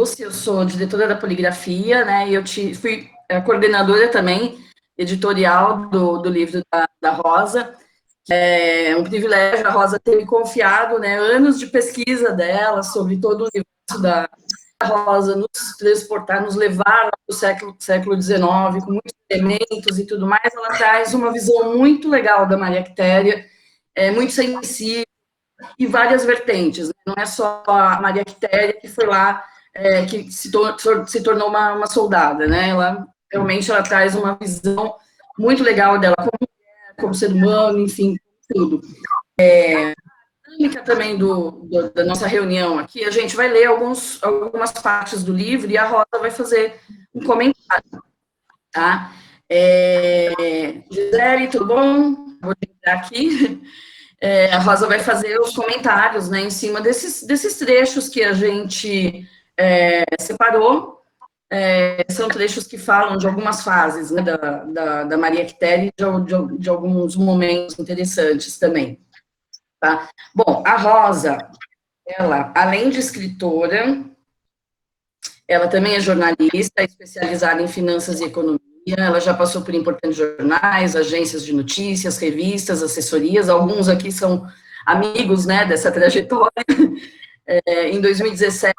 Lúcia, eu sou diretora da Poligrafia, né, e eu fui coordenadora também, editorial do livro da Rosa. É um privilégio a Rosa ter me confiado, né, anos de pesquisa dela sobre todo o universo da Rosa, nos transportar, nos levar para o século XIX, com muitos elementos e tudo mais. Ela traz uma visão muito legal da Maria Quitéria, muito sensível, e várias vertentes, né? Não é só a Maria Quitéria que foi lá, que se tornou uma soldada, né? Ela realmente traz uma visão muito legal dela como mulher, como ser humano, enfim, tudo. A dinâmica também da nossa reunião aqui, a gente vai ler algumas partes do livro e a Rosa vai fazer um comentário, tá? Gisele, tudo bom? Vou entrar aqui. A Rosa vai fazer os comentários, né, em cima desses trechos que a gente separou. São trechos que falam de algumas fases, né, da Maria Quitéria e de alguns momentos interessantes também. Tá? Bom, a Rosa, ela, além de escritora, ela também é jornalista, especializada em finanças e economia. Ela já passou por importantes jornais, agências de notícias, revistas, assessorias. Alguns aqui são amigos, né, dessa trajetória. Em 2017,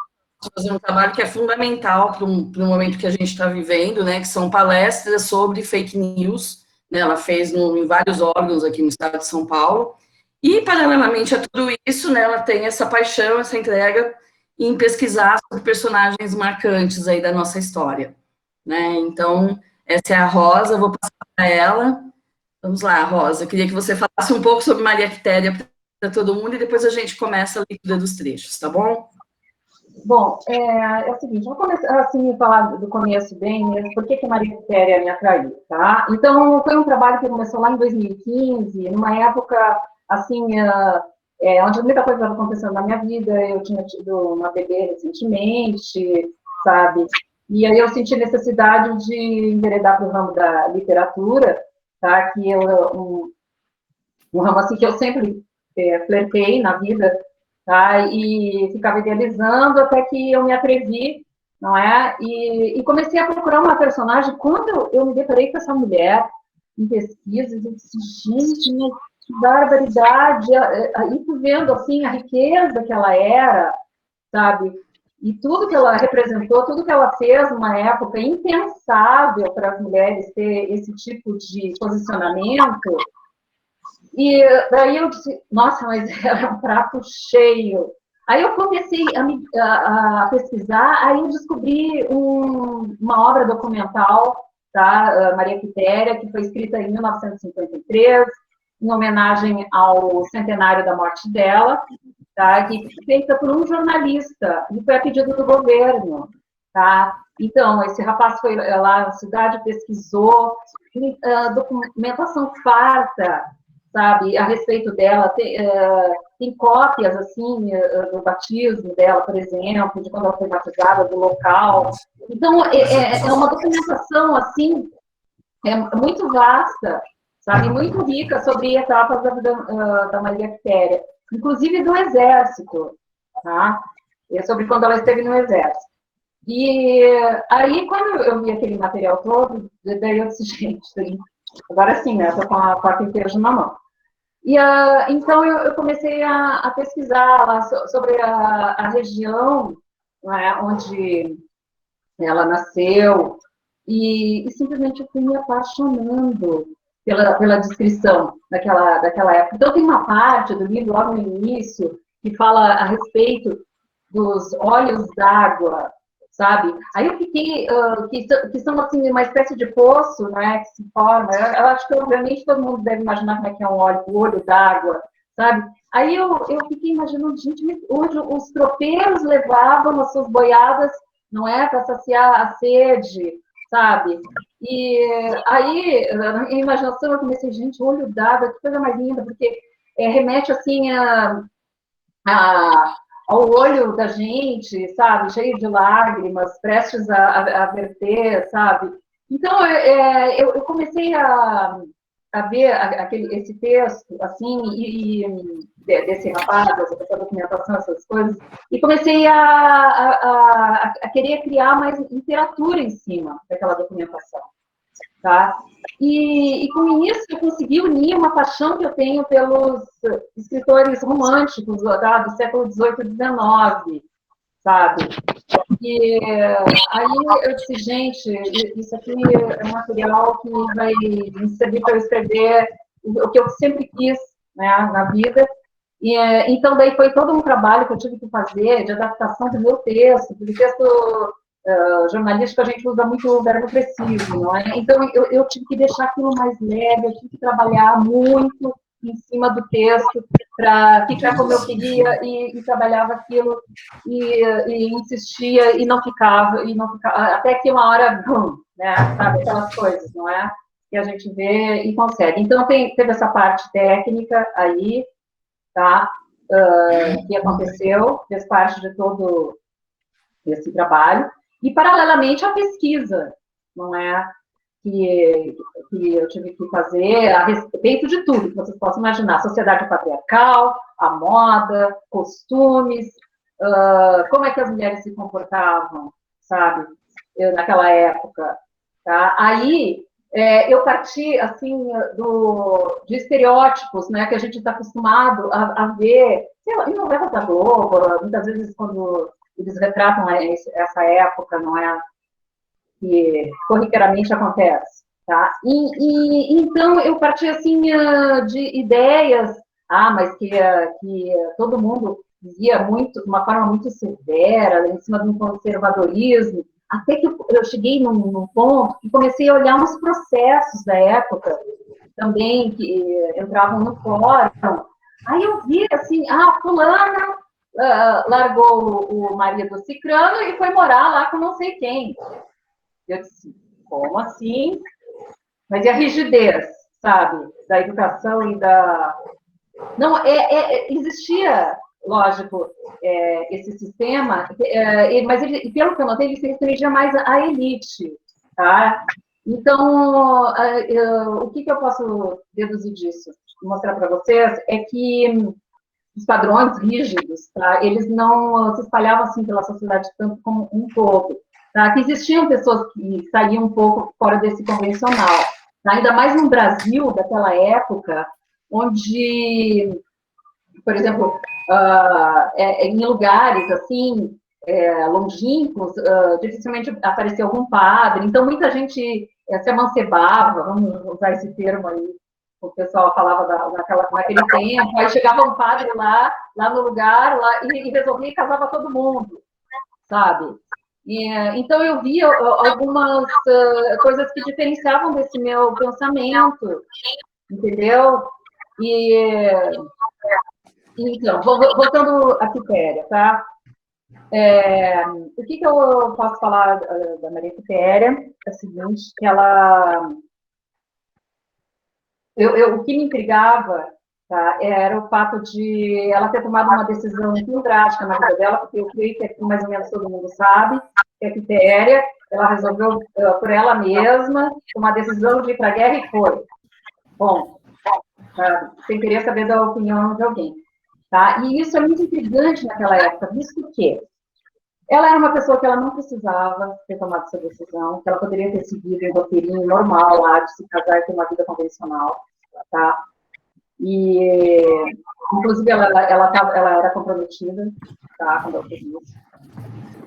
fazer um trabalho que é fundamental para o momento que a gente está vivendo, né, que são palestras sobre fake news, né, ela fez em vários órgãos aqui no estado de São Paulo, e, paralelamente a tudo isso, né, ela tem essa paixão, essa entrega em pesquisar sobre personagens marcantes aí da nossa história, né, então, essa é a Rosa, vou passar para ela. Vamos lá, Rosa, eu queria que você falasse um pouco sobre Maria Quitéria para todo mundo, e depois a gente começa a leitura dos trechos, tá bom? Bom, é o seguinte, vamos começar assim, a falar do começo bem, mesmo, por que a Maria Quitéria me atraiu, tá? Então, foi um trabalho que começou lá em 2015, numa época, assim, onde muita coisa estava acontecendo na minha vida, eu tinha tido uma bebê recentemente, sabe? E aí eu senti necessidade de enveredar para o ramo da literatura, tá? Que é um ramo, assim, que eu sempre flertei na vida, tá? E ficava idealizando até que eu me atrevi, não é? E comecei a procurar uma personagem. Quando eu me deparei com essa mulher em pesquisas, eu disse, gente, que barbaridade! Aí tu vendo, assim, a riqueza que ela era, sabe? E tudo que ela representou, tudo que ela fez numa época impensável para as mulheres ter esse tipo de posicionamento. E daí eu disse, nossa, mas era um prato cheio. Aí eu comecei a pesquisar, aí eu descobri uma obra documental, tá, Maria Quitéria, que foi escrita em 1953, em homenagem ao centenário da morte dela, tá, que foi feita por um jornalista, e foi a pedido do governo. Tá? Então, esse rapaz foi lá na cidade, pesquisou, documentação farta, sabe, a respeito dela, tem cópias, assim, do batismo dela, por exemplo, de quando ela foi batizada, do local. Então, é uma documentação, assim, muito vasta, sabe, muito rica sobre etapas da vida da Maria Quitéria, inclusive do Exército, tá? Sobre quando ela esteve no Exército. E aí, quando eu vi aquele material todo, daí eu disse, gente, agora sim, né, estou com a faca e queijo na mão. E então eu comecei a pesquisar lá sobre a região, né, onde ela nasceu, e simplesmente eu fui me apaixonando pela descrição daquela época. Então tem uma parte do livro, logo no início, que fala a respeito dos olhos d'água, sabe? Aí eu fiquei, que são assim, uma espécie de poço, né, que se forma. Eu acho que, obviamente, todo mundo deve imaginar como é que é o olho d'água, sabe? Aí eu fiquei imaginando, gente, onde os tropeiros levavam as suas boiadas, não é, para saciar a sede, sabe? E aí, na imaginação, eu comecei, gente, olho d'água, que coisa mais linda, porque remete, assim, ao olho da gente, sabe, cheio de lágrimas, prestes a verter, sabe? Então, eu comecei a ver esse texto, assim, desse rapaz, dessa documentação, essas coisas, e comecei a querer criar mais literatura em cima daquela documentação, tá? E com isso eu consegui unir uma paixão que eu tenho pelos escritores românticos do século XVIII e XIX, sabe? E aí eu disse, gente, isso aqui é um material que vai me servir para eu escrever o que eu sempre quis, né, na vida. E, então, daí foi todo um trabalho que eu tive que fazer de adaptação do meu texto, porque texto jornalístico a gente usa muito o verbo preciso, não é? Então, eu tive que deixar aquilo mais leve, eu tive que trabalhar muito em cima do texto para ficar como eu queria e trabalhava aquilo e insistia e não ficava, até que uma hora, né, sabe, aquelas coisas, não é? Que a gente vê e consegue. Então, teve essa parte técnica aí, tá? Que aconteceu, fez parte de todo esse trabalho, e paralelamente a pesquisa, não é? Que eu tive que fazer a respeito de tudo que vocês possam imaginar, sociedade patriarcal, a moda, costumes, como é que as mulheres se comportavam, sabe, naquela época, tá? Aí, eu parti, assim, de estereótipos, né, que a gente está acostumado a ver, sei lá, em novela da Globo, muitas vezes quando eles retratam essa época, não é? Que corriqueiramente acontece, tá? Então eu parti assim de ideias, mas que todo mundo dizia muito, de uma forma muito severa, em cima de um conservadorismo, até que eu cheguei num ponto que comecei a olhar uns processos da época também que entravam no fórum. Aí eu vi assim, fulana largou o marido cicrano e foi morar lá com não sei quem. Eu disse, como assim? Mas e a rigidez, sabe? Da educação e da... Não, existia, lógico, esse sistema, mas ele, pelo que eu notei, ele se restringia mais à elite, tá? Então, o que eu posso deduzir disso? Mostrar para vocês é que os padrões rígidos, tá? Eles não se espalhavam assim pela sociedade tanto como um todo. Tá? Que existiam pessoas que saíam um pouco fora desse convencional, tá? Ainda mais no Brasil daquela época, onde, por exemplo, em lugares assim longínquos, dificilmente aparecia algum padre, então muita gente se amancebava, vamos usar esse termo aí, o pessoal falava naquele tempo, aí chegava um padre lá no lugar e resolvia e casava todo mundo, sabe? Então, eu vi algumas coisas que diferenciavam desse meu pensamento, entendeu? Então, voltando à Quitéria, tá? O que eu posso falar da Maria Quitéria? É o seguinte, que ela... o que me intrigava, tá, era o fato de ela ter tomado uma decisão muito drástica na vida dela, porque eu creio que mais ou menos todo mundo sabe, que a Quitéria, ela resolveu por ela mesma uma decisão de ir para a guerra e foi. Bom, sem querer saber da opinião de alguém. Tá? E isso é muito intrigante naquela época, visto que ela era uma pessoa que ela não precisava ter tomado essa decisão, que ela poderia ter seguido um roteirinho normal lá de se casar e ter uma vida convencional, tá? E, inclusive, ela era comprometida, tá? Quando ela fez isso.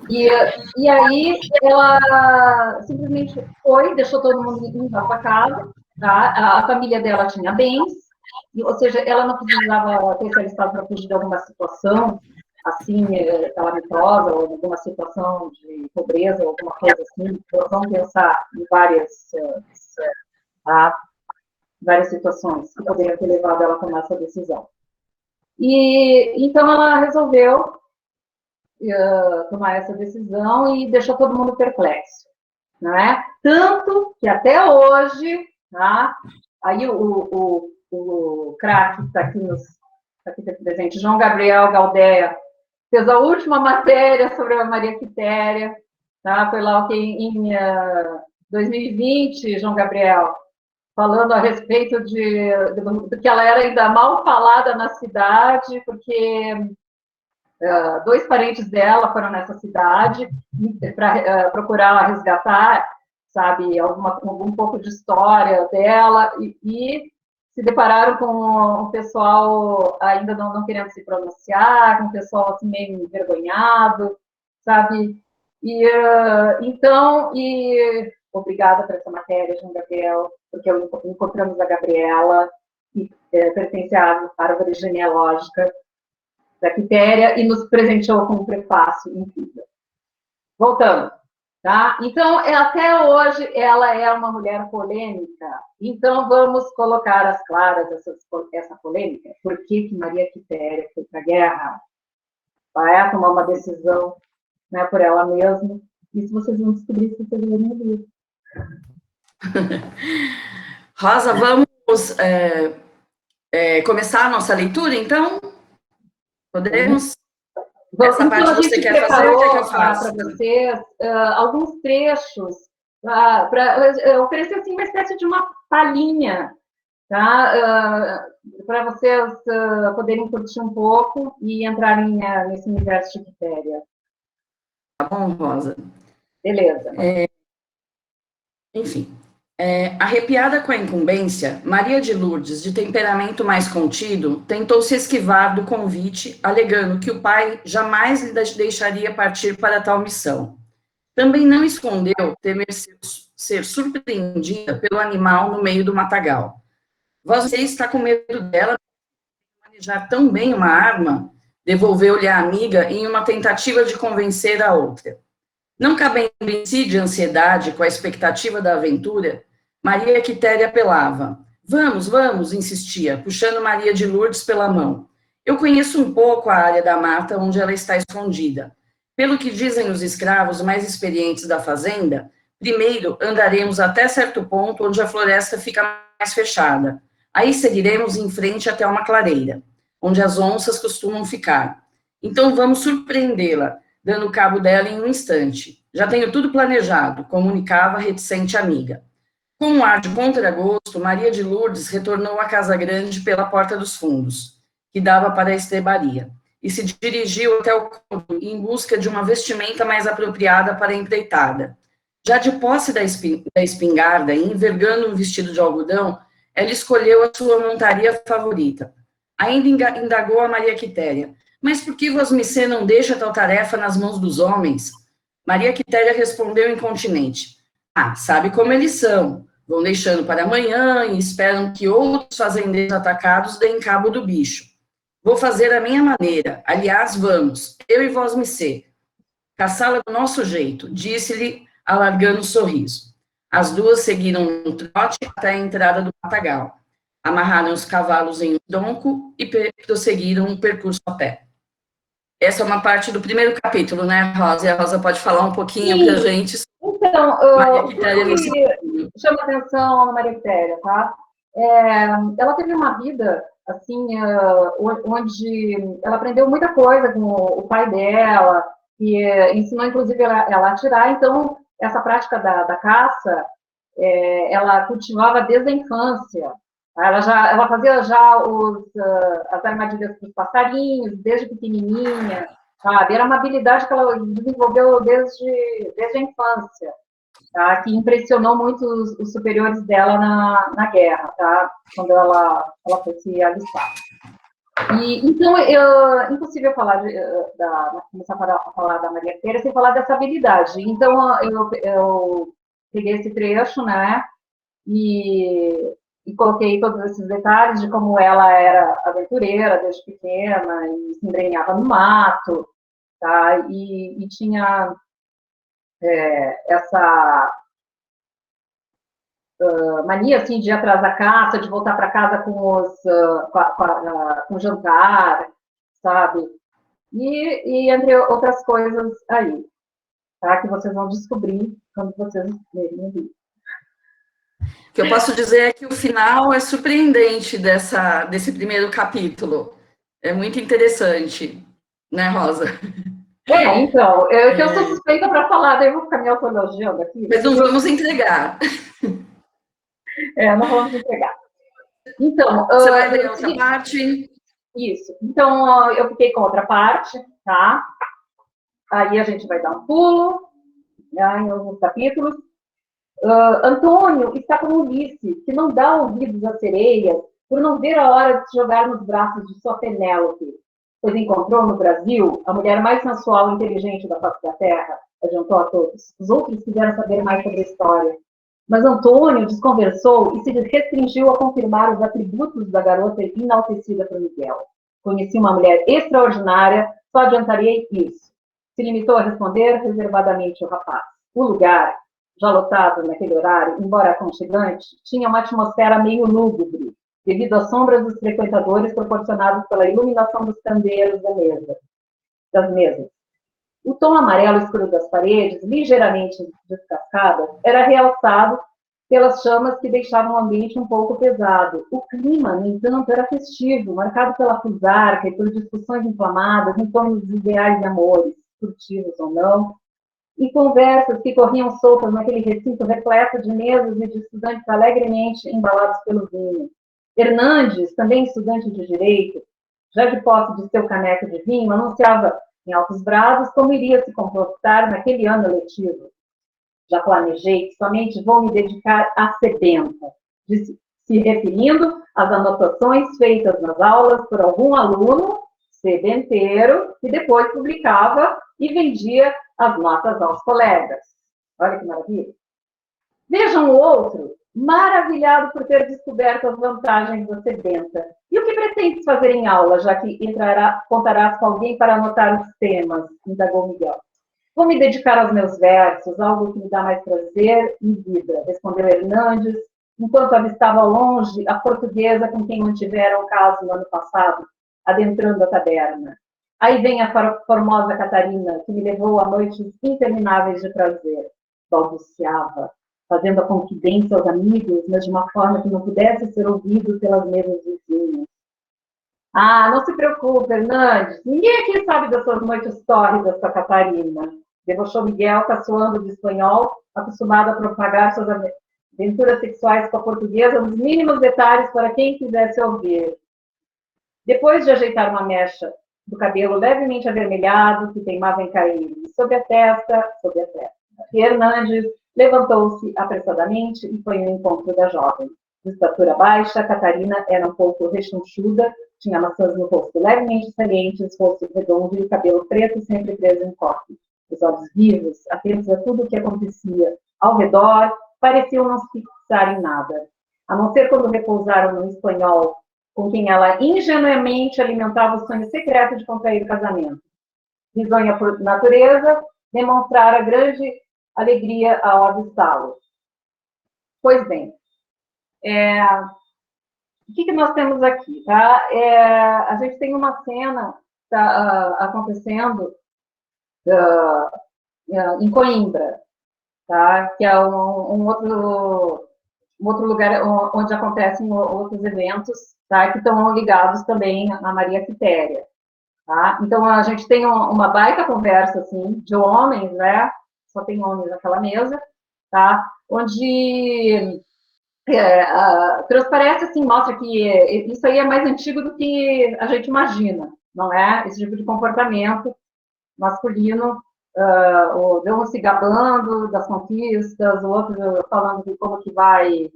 E aí, ela simplesmente foi, deixou todo mundo indo para casa, tá? A família dela tinha bens, ou seja, ela não precisava ter se alistado para fugir de alguma situação, assim, calamitosa, ou alguma situação de pobreza, ou alguma coisa assim. Vamos pensar em várias situações que poderiam ter levado ela a tomar essa decisão. E então ela resolveu tomar essa decisão e deixou todo mundo perplexo, não é? Tanto que até hoje, tá? Aí o craque que está aqui presente, João Gabriel Galdéa, fez a última matéria sobre a Maria Quitéria, tá? Foi lá em 2020, João Gabriel, falando a respeito de que ela era ainda mal falada na cidade, porque dois parentes dela foram nessa cidade para procurar resgatar, sabe, algum pouco de história dela, e se depararam com o pessoal ainda não querendo se pronunciar, com o pessoal assim, meio envergonhado, sabe? Então, obrigada por essa matéria, João Gabriel, porque encontramos a Gabriela, que pertence à árvore genealógica da Quitéria, e nos presenteou com um prefácio incrível. Voltando. Tá? Então, até hoje, ela é uma mulher polêmica. Então, vamos colocar às claras essa polêmica. Por que Maria Quitéria foi para a guerra? Vai tomar uma decisão, né, por ela mesma. Isso vocês vão descobrir se vocês lerem o livro. Rosa, vamos começar a nossa leitura, então? Podemos? Essa parte você quer fazer, o que eu faço? Para vocês alguns trechos, para oferecer assim, uma espécie de uma palhinha, tá? Para vocês poderem curtir um pouco e entrarem nesse universo de Quitéria. Tá bom, Rosa? Beleza. Enfim, arrepiada com a incumbência, Maria de Lourdes, de temperamento mais contido, tentou se esquivar do convite, alegando que o pai jamais lhe deixaria partir para tal missão. Também não escondeu temer ser surpreendida pelo animal no meio do matagal. Você está com medo dela manejar tão bem uma arma? Devolveu-lhe a amiga em uma tentativa de convencer a outra. Não cabendo em si de ansiedade com a expectativa da aventura, Maria Quitéria apelava. Vamos, vamos, insistia, puxando Maria de Lourdes pela mão. Eu conheço um pouco a área da mata onde ela está escondida. Pelo que dizem os escravos mais experientes da fazenda, primeiro andaremos até certo ponto onde a floresta fica mais fechada. Aí seguiremos em frente até uma clareira, onde as onças costumam ficar. Então vamos surpreendê-la, dando cabo dela em um instante. Já tenho tudo planejado, comunicava a reticente amiga. Com um ar de contragosto, Maria de Lourdes retornou à casa grande pela porta dos fundos, que dava para a estrebaria, e se dirigiu até o cômodo em busca de uma vestimenta mais apropriada para a empreitada. Já de posse da espingarda e envergando um vestido de algodão, ela escolheu a sua montaria favorita. Ainda indagou a Maria Quitéria. Mas por que Vosmecê não deixa tal tarefa nas mãos dos homens? Maria Quitéria respondeu incontinente. Sabe como eles são. Vão deixando para amanhã e esperam que outros fazendeiros atacados deem cabo do bicho. Vou fazer a minha maneira. Aliás, vamos, eu e Vosmecê. Caçá-la do nosso jeito, disse-lhe, alargando um sorriso. As duas seguiram no trote até a entrada do matagal. Amarraram os cavalos em um tronco e prosseguiram um percurso a pé. Essa é uma parte do primeiro capítulo, né, Rosa? E a Rosa pode falar um pouquinho para a gente. Então, o que chama atenção na Maria Quitéria, tá? Ela teve uma vida, assim, onde ela aprendeu muita coisa com o pai dela, e ensinou, inclusive, ela a atirar. Então, essa prática da caça, ela cultivava desde a infância. Ela fazia já as armadilhas para os passarinhos, desde pequenininha, sabe? Era uma habilidade que ela desenvolveu desde a infância, tá? Que impressionou muito os superiores dela na guerra, tá? Quando ela foi se alistar. Então, impossível começar a falar da Maria Quitéria sem falar dessa habilidade. Então, eu peguei esse trecho, né? E coloquei todos esses detalhes de como ela era aventureira desde pequena e se embrenhava no mato, tá? E tinha essa mania, assim, de ir atrás da caça, de voltar para casa com o jantar, sabe? E entre outras coisas aí, tá? Que vocês vão descobrir quando vocês lerem o livro. O que eu posso dizer é que o final é surpreendente desse primeiro capítulo. É muito interessante, né, Rosa? Então, que eu sou suspeita para falar, daí eu vou ficar me autoelogiando aqui. Mas não vamos entregar. Não vamos entregar. Então, você vai ler outra parte? Isso. Então, eu fiquei com outra parte, tá? Aí a gente vai dar um pulo, né, em alguns capítulos. Antônio está como Ulisses, que não dá ouvidos às sereias, por não ver a hora de se jogar nos braços de sua Penélope, pois encontrou no Brasil a mulher mais sensual e inteligente da face da terra, adiantou a todos. Os outros quiseram saber mais sobre a história. Mas Antônio desconversou e se restringiu a confirmar os atributos da garota enaltecida por Miguel. Conheci uma mulher extraordinária, só adiantarei isso. Se limitou a responder reservadamente o rapaz. O lugar, já lotado naquele horário, embora aconchegante, tinha uma atmosfera meio lúgubre, devido às sombras dos frequentadores proporcionadas pela iluminação dos candeiros das mesas. O tom amarelo escuro das paredes, ligeiramente descascadas, era realçado pelas chamas que deixavam o ambiente um pouco pesado. O clima, no entanto, era festivo, marcado pela fusarca e por discussões inflamadas em torno dos ideais de amores, furtivos ou não, e conversas que corriam soltas naquele recinto repleto de mesas e de estudantes alegremente embalados pelo vinho. Hernandes, também estudante de Direito, já de posse de seu caneco de vinho, anunciava em altos brados como iria se comportar naquele ano letivo. Já planejei que somente vou me dedicar à sebenta, se referindo às anotações feitas nas aulas por algum aluno sedenteiro, que depois publicava e vendia as notas aos colegas. Olha que maravilha. Vejam o outro, maravilhado por ter descoberto as vantagens da sebenta. E o que pretendes fazer em aula, já que contarás com alguém para anotar os temas? Indagou Miguel. Vou me dedicar aos meus versos, algo que me dá mais prazer e vida, respondeu Hernandes, enquanto avistava ao longe a portuguesa com quem mantiveram o caso no ano passado, adentrando a taberna. Aí vem a formosa Catarina, que me levou a noites intermináveis de prazer. Balbuciava, fazendo a confidência aos amigos, mas de uma forma que não pudesse ser ouvido pelas mesas vizinhas. Ah, não se preocupe, Hernandes. Ninguém aqui sabe das suas noites tórridas com a Catarina. Debochou Miguel, caçoando de espanhol, acostumado a propagar suas aventuras sexuais com a portuguesa nos mínimos detalhes para quem quisesse ouvir. Depois de ajeitar uma mecha do cabelo levemente avermelhado, que teimava em cair sob a testa, Hernandes levantou-se apressadamente e foi ao encontro da jovem. De estatura baixa, Catarina era um pouco rechonchuda, tinha maçãs no rosto levemente salientes, rosto redondo e cabelo preto sempre preso em coque. Os olhos vivos, atentos a tudo o que acontecia ao redor, pareciam não se fixar em nada, a não ser quando repousaram no espanhol, com quem ela ingenuamente alimentava o sonho secreto de contrair casamento. Risonha por natureza, demonstrara grande alegria ao avistá-lo. Pois bem, o que nós temos aqui? Tá? A gente tem uma cena acontecendo em Coimbra, tá? Que é um outro lugar onde acontecem outros eventos, tá? Que estão ligados também à Maria Quitéria. Tá? Então, a gente tem uma baita conversa assim, de homens, né? Só tem homens naquela mesa, tá? Onde transparece, assim, mostra que isso aí é mais antigo do que a gente imagina, não é? Esse tipo de comportamento masculino, um se gabando das conquistas, o outro falando de como que vai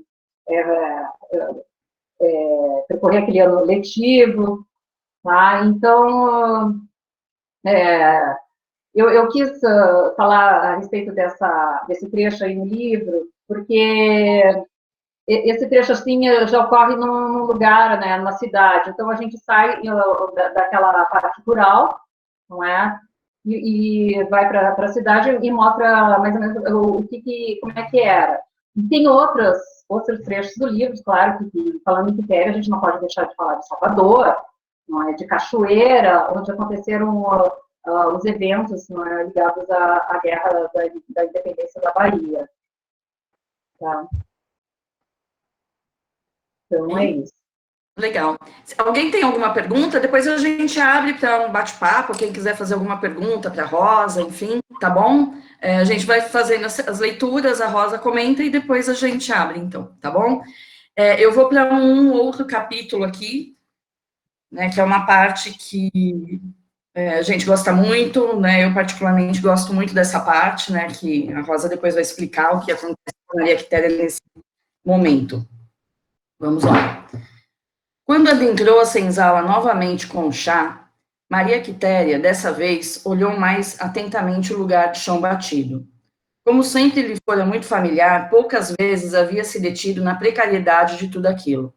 percorrer aquele ano letivo, tá? Então, eu quis falar a respeito desse trecho aí no livro, porque esse trecho, assim, já ocorre num lugar, né, numa cidade. Então, a gente sai daquela parte rural, não é? E vai para a cidade e mostra mais ou menos como é que era. E tem outros trechos do livro, claro, que falando em Quitéria, a gente não pode deixar de falar de Salvador, não é? De Cachoeira, onde aconteceram os eventos, não é? Ligados à guerra da independência da Bahia. Tá? Então, é isso. Legal. Se alguém tem alguma pergunta, depois a gente abre para um bate-papo, quem quiser fazer alguma pergunta para a Rosa, enfim, tá bom? A gente vai fazendo as leituras, a Rosa comenta e depois a gente abre, então, tá bom? Eu vou para um outro capítulo aqui, né, que é uma parte que a gente gosta muito, né, eu particularmente gosto muito dessa parte, né, que a Rosa depois vai explicar o que acontece com a Maria Quitéria nesse momento. Vamos lá. Quando adentrou a senzala novamente com o chá, Maria Quitéria, dessa vez, olhou mais atentamente o lugar de chão batido. Como sempre lhe fora muito familiar, poucas vezes havia se detido na precariedade de tudo aquilo.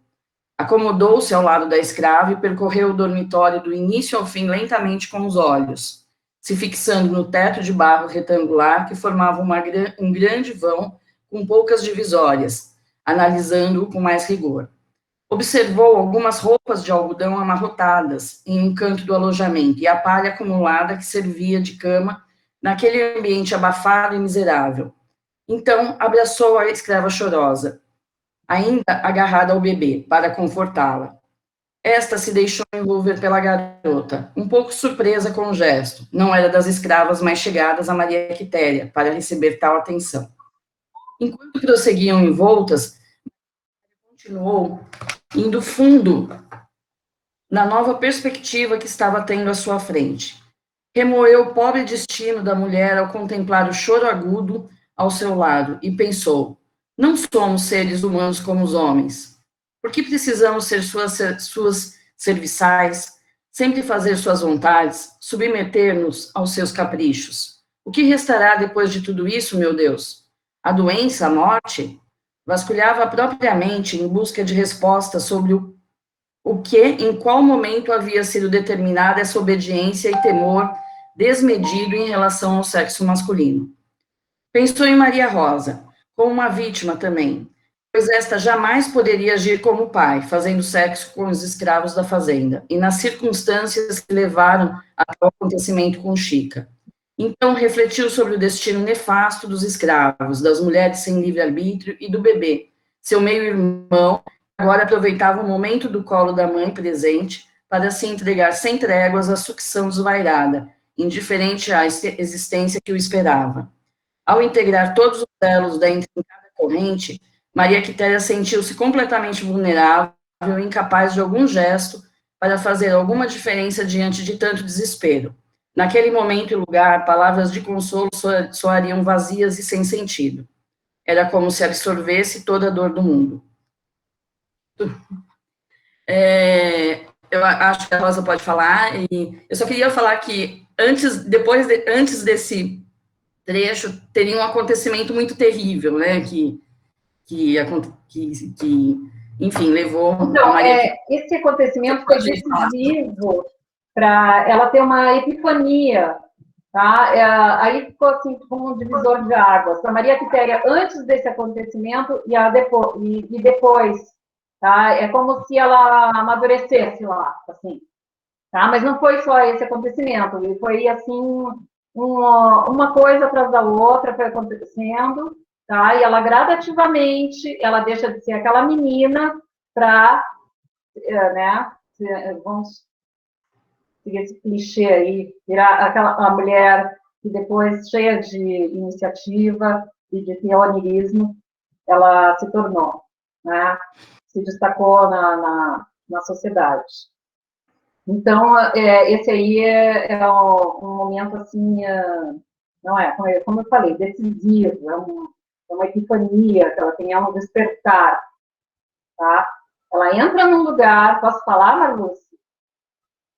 Acomodou-se ao lado da escrava e percorreu o dormitório do início ao fim lentamente com os olhos, se fixando no teto de barro retangular que formava um grande vão com poucas divisórias, analisando-o com mais rigor. Observou algumas roupas de algodão amarrotadas em um canto do alojamento e a palha acumulada que servia de cama naquele ambiente abafado e miserável. Então, abraçou a escrava chorosa, ainda agarrada ao bebê, para confortá-la. Esta se deixou envolver pela garota, um pouco surpresa com o gesto. Não era das escravas mais chegadas a Maria Quitéria para receber tal atenção. Enquanto prosseguiam envoltas, continuou indo fundo na nova perspectiva que estava tendo à sua frente. Remoeu o pobre destino da mulher ao contemplar o choro agudo ao seu lado e pensou: não somos seres humanos como os homens. Por que precisamos ser suas serviçais, sempre fazer suas vontades, submeter-nos aos seus caprichos? O que restará depois de tudo isso, meu Deus? A doença, a morte? Vasculhava propriamente em busca de respostas sobre o que, em qual momento havia sido determinada essa obediência e temor desmedido em relação ao sexo masculino. Pensou em Maria Rosa, como uma vítima também, pois esta jamais poderia agir como pai, fazendo sexo com os escravos da fazenda, e nas circunstâncias que levaram ao acontecimento com Chica. Então refletiu sobre o destino nefasto dos escravos, das mulheres sem livre-arbítrio e do bebê, seu meio-irmão, agora aproveitava o momento do colo da mãe presente para se entregar sem tréguas à sucção desvairada, indiferente à existência que o esperava. Ao integrar todos os elos da intrincada corrente, Maria Quitéria sentiu-se completamente vulnerável e incapaz de algum gesto para fazer alguma diferença diante de tanto desespero. Naquele momento e lugar, palavras de consolo soariam vazias e sem sentido. Era como se absorvesse toda a dor do mundo. Eu acho que a Rosa pode falar, e eu só queria falar que antes desse trecho, teria um acontecimento muito terrível, né, enfim, levou então, a Maria... esse acontecimento foi decisivo para ela ter uma epifania, tá? Aí ficou assim como um divisor de águas. A Maria Quitéria, antes desse acontecimento e depois, tá? É como se ela amadurecesse lá, assim, tá? Mas não foi só esse acontecimento, foi assim uma coisa atrás da outra foi acontecendo, tá? E ela gradativamente, ela deixa de ser aquela menina para, né? Vamos seguir esse clichê aí, virar a mulher que depois, cheia de iniciativa e de pioneirismo, ela se tornou, né? Se destacou na sociedade. Então, esse aí é um momento, assim, não é, como eu falei, decisivo, é uma epifania, que ela tem um despertar, tá? Ela entra num lugar, posso falar, Marluce?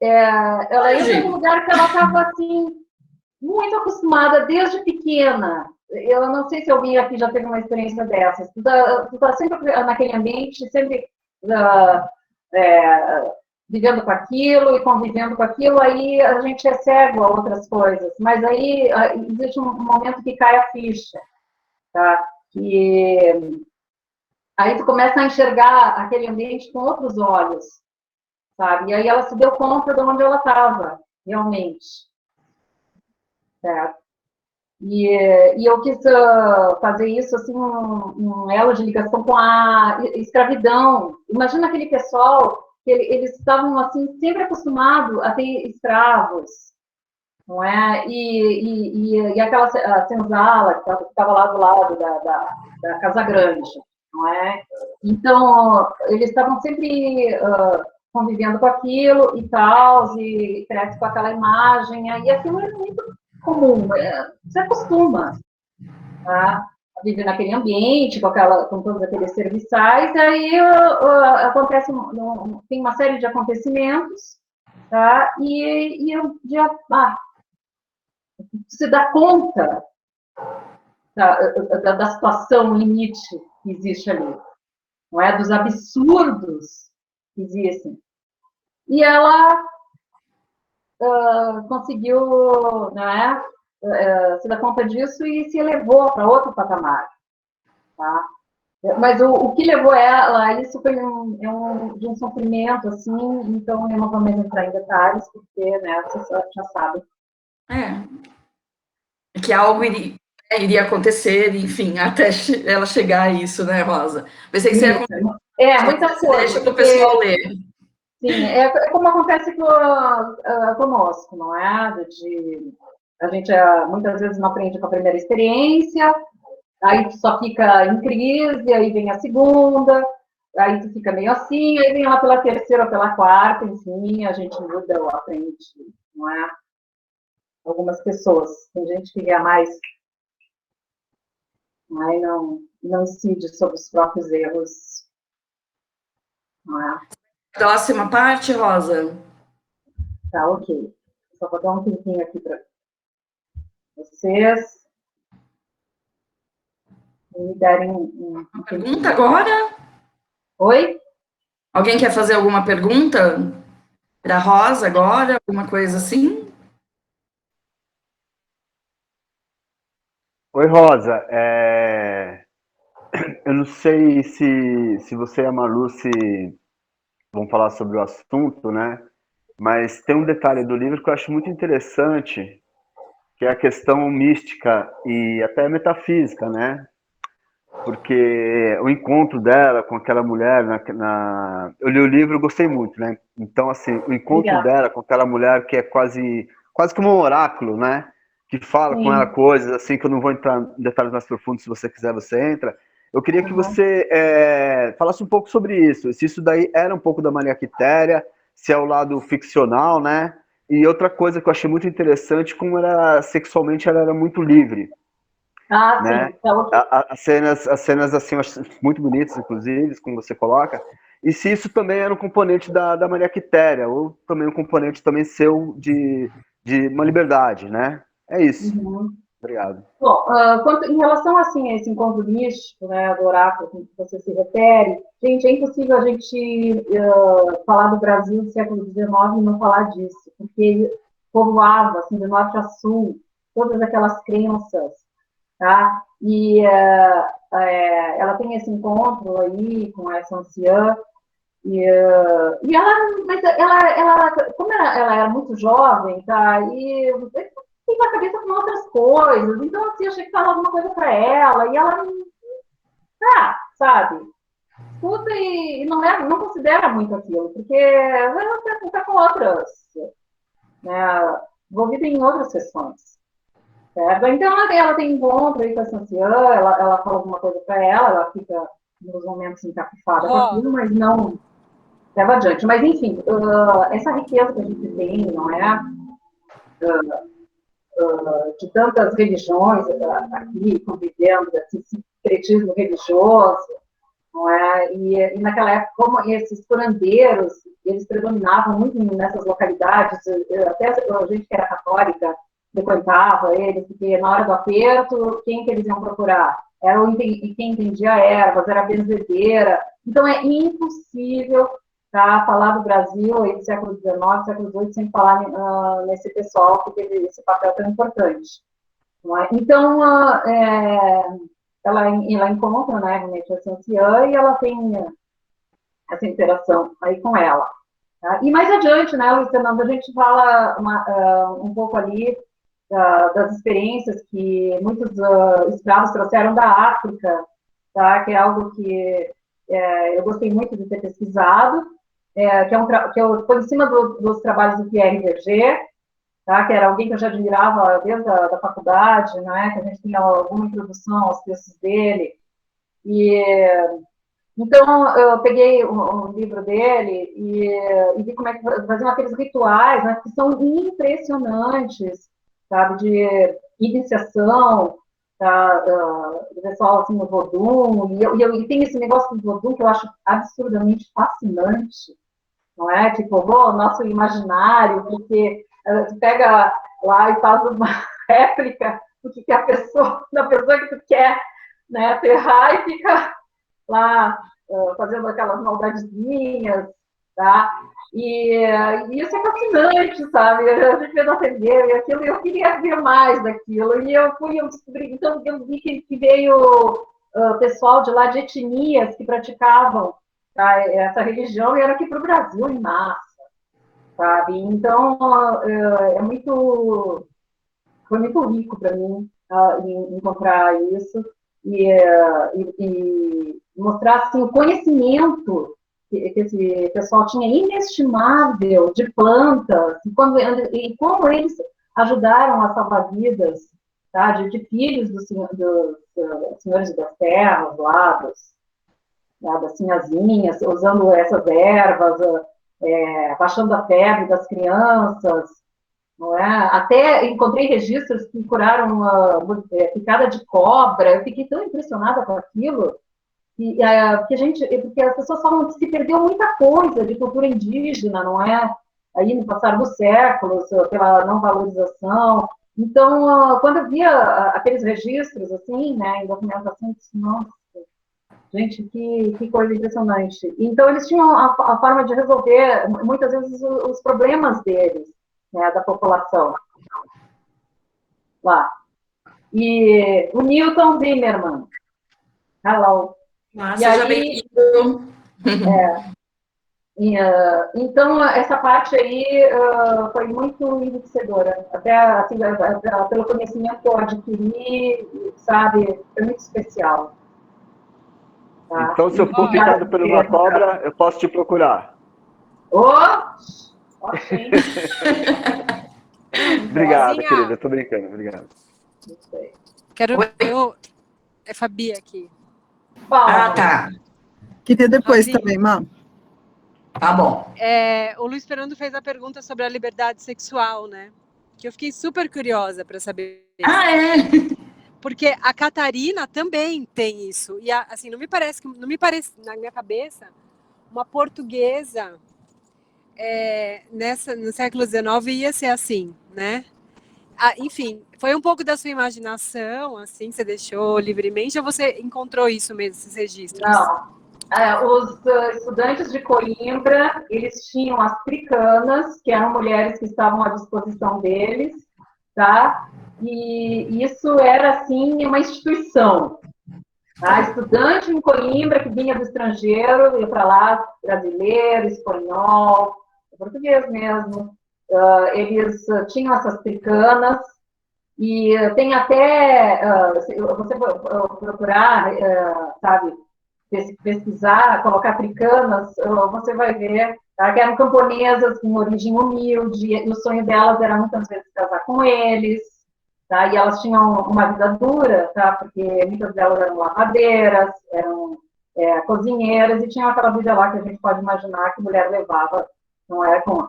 Ela entra num lugar que ela estava, assim, muito acostumada desde pequena. Eu não sei se alguém aqui já teve uma experiência dessas. Tu tá sempre naquele ambiente, sempre vivendo com aquilo e convivendo com aquilo, aí a gente é cego a outras coisas. Mas aí existe um momento que cai a ficha, tá? E aí tu começa a enxergar aquele ambiente com outros olhos, sabe? E aí ela se deu conta de onde ela estava, realmente. Certo? E eu quis fazer isso, assim, um elo de ligação com a escravidão. Imagina aquele pessoal que eles estavam, assim, sempre acostumados a ter escravos, não é? E aquela senzala que estava lá do lado da Casa Grande, não é? Então, eles estavam sempre convivendo com aquilo e tal, e cresce com aquela imagem, e aquilo é muito comum, você acostuma, tá? A viver naquele ambiente, com todos aqueles serviçais, aí acontece, tem uma série de acontecimentos, tá? E eu já se dá conta da situação limite que existe ali, não é? Dos absurdos que existem. E ela conseguiu, né, se dar conta disso e se elevou para outro patamar, tá? Mas o que levou ela a isso foi de um sofrimento, assim, então eu não vou mais entrar em detalhes, porque, né, vocês já sabem. Que algo iria acontecer, enfim, até ela chegar a isso, né, Rosa? Pensei que você ia muita coisa. Deixa para o pessoal ler. Sim, é como acontece conosco, não é? A gente muitas vezes não aprende com a primeira experiência, aí tu só fica em crise, aí vem a segunda, aí tu fica meio assim, aí vem lá pela terceira ou pela quarta, enfim, a gente muda ou aprende, não é? Algumas pessoas, tem gente que ganha mais, mas não incide sobre os próprios erros, não é? Próxima parte, Rosa. Tá, ok. Só vou dar um tempinho aqui para vocês me darem um pergunta agora? Oi? Alguém quer fazer alguma pergunta para a Rosa agora? Alguma coisa assim? Oi, Rosa. Eu não sei se você e a Malu vão falar sobre o assunto, né? Mas tem um detalhe do livro que eu acho muito interessante, que é a questão mística e até metafísica, né? Porque o encontro dela com aquela mulher, eu li o livro e gostei muito, né? Então, assim, o encontro dela com aquela mulher que é quase como um oráculo, né? Que fala com ela coisas, assim, que eu não vou entrar em detalhes mais profundos, se você quiser, você entra. Eu queria que você falasse um pouco sobre isso, se isso daí era um pouco da Maria Quitéria, se é o lado ficcional, né? E outra coisa que eu achei muito interessante, como sexualmente ela era muito livre. Né? Sim. As cenas assim, eu acho muito bonitas, inclusive, como você coloca. E se isso também era um componente da Maria Quitéria, ou também um componente também seu de uma liberdade, né? É isso. Obrigado. Bom, em relação assim, a esse encontro místico, né, do oráculo que você se refere, gente, é impossível a gente falar do Brasil do século XIX e não falar disso, porque povoava, assim, do norte a sul, todas aquelas crenças, tá? E ela tem esse encontro aí com essa anciã, e ela, como ela era muito jovem, tá? E tem na cabeça com outras coisas, então assim, achei que falava alguma coisa para ela, e ela sabe? Escuta e não considera muito aquilo, porque ela está com outras, né, envolvida em outras questões. Certo? Então, ela tem encontro aí com essa anciã, ela fala alguma coisa para ela fica, nos momentos, encapifada com aquilo, mas não leva adiante. Mas, enfim, essa riqueza que a gente tem, não é? De tantas religiões aqui convivendo, esse sincretismo religioso, não é? E naquela época, como esses curandeiros, eles predominavam muito nessas localidades, até a gente que era católica frequentava eles, porque na hora do aperto, quem que eles iam procurar? Era quem entendia ervas, era a benzedeira. Então, é impossível falar do Brasil aí do século XIX, século XVIII, sem falar nesse pessoal que teve esse papel tão importante. Não é? Então, ela encontra, né, realmente essa anciã e ela tem essa interação aí com ela. Tá? E mais adiante, né, Luiz Fernando, a gente fala um pouco ali das experiências que muitos escravos trouxeram da África, tá? Que é algo que eu gostei muito de ter pesquisado, foi em cima dos trabalhos do Pierre Berger, tá? Que era alguém que eu já admirava desde da faculdade, né? Que a gente tinha alguma introdução aos textos dele. E então eu peguei um livro dele e vi como é que faziam aqueles rituais, né? Que são impressionantes, sabe? De iniciação, tá? Do pessoal assim no Vodun, e tem esse negócio do Vodun que eu acho absurdamente fascinante, não é? Tipo, nosso imaginário, porque tu pega lá e faz uma réplica do que a pessoa, da pessoa que tu quer, né, ferrar, e fica lá fazendo aquelas maldadezinhas, tá? E isso é fascinante, sabe? A gente fez atender e aquilo, eu queria ver mais daquilo, e eu descobri, então eu vi que veio pessoal de lá de etnias que praticavam, tá, essa religião, e era aqui para o Brasil em massa, sabe? Então, foi muito rico para mim encontrar isso e mostrar assim, o conhecimento que esse pessoal tinha inestimável de plantas e como eles ajudaram a salvar vidas, tá? de filhos dos senhores das terras lá, das sinhazinhas, usando essas ervas, baixando a febre das crianças, não é? Até encontrei registros que curaram picada de cobra. Eu fiquei tão impressionada com aquilo, porque as pessoas falam que se perdeu muita coisa de cultura indígena, não é? Aí no passar dos séculos, pela não valorização. Então, quando eu via aqueles registros, assim, né, em documentação, eu disse, nossa, gente, que coisa impressionante. Então, eles tinham a forma de resolver, muitas vezes, os problemas deles, né, da população lá. E o Newton Zimmermann. Hello. Seja bem-vindo. Então, essa parte aí foi muito enriquecedora. Até assim, pelo conhecimento que eu adquiri, sabe, foi muito especial. Tá? Então, se eu for picado por uma cobra, eu posso te procurar. Ok. Obrigado, querida. Eu tô brincando, obrigado. Quero. É Fabi aqui. Tá. Queria depois Fabi. também, Mam. Tá bom. O Luiz Fernando fez a pergunta sobre a liberdade sexual, né? Que eu fiquei super curiosa para saber. Porque a Catarina também tem isso. E assim, não me parece na minha cabeça uma portuguesa no século XIX ia ser assim, né? Enfim, foi um pouco da sua imaginação, assim, você deixou livremente, ou você encontrou isso mesmo, esses registros? Não. Os estudantes de Coimbra, eles tinham as tricanas, que eram mulheres que estavam à disposição deles, tá? E isso era, assim, uma instituição. Tá? Estudante em Coimbra, que vinha do estrangeiro, ia para lá, brasileiro, espanhol, português mesmo, eles tinham essas tricanas, e tem até, se você procurar, sabe, pesquisar, colocar africanas, você vai ver, tá, que eram camponesas com origem humilde, e o sonho delas era muitas vezes casar com eles, tá, e elas tinham uma vida dura, tá, porque muitas delas eram lavadeiras, eram cozinheiras, e tinham aquela vida lá que a gente pode imaginar que mulher levava, não é com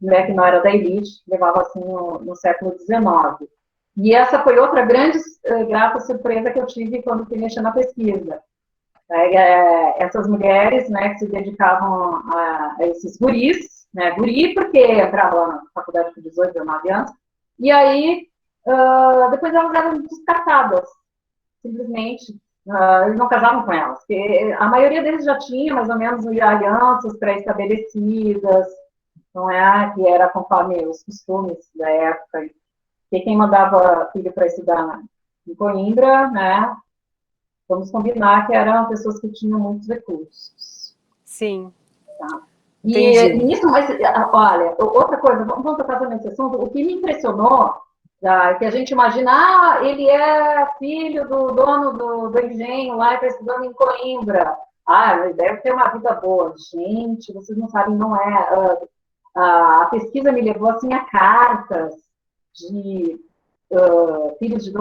mulher que não era da elite, levava assim no século XIX. E essa foi outra grande grata surpresa que eu tive quando fui mexer na pesquisa. Essas mulheres, né, que se dedicavam a esses guris, né, guri porque entrava na faculdade com 18, 19 anos, e aí depois elas eram descartadas, simplesmente. Eles não casavam com elas, porque a maioria deles já tinha mais ou menos alianças pré-estabelecidas, não é? Que era conforme os costumes da época. E quem mandava filho para estudar em Coimbra, né? Vamos combinar que eram pessoas que tinham muitos recursos. Sim. Tá? E nisso, mas, olha, outra coisa, vamos tratar também desse assunto, o que me impressionou, que a gente imagina, ele é filho do dono do engenho lá, está estudando em Coimbra, deve ter uma vida boa. Gente, vocês não sabem, não é. A pesquisa me levou, assim, a cartas de filhos de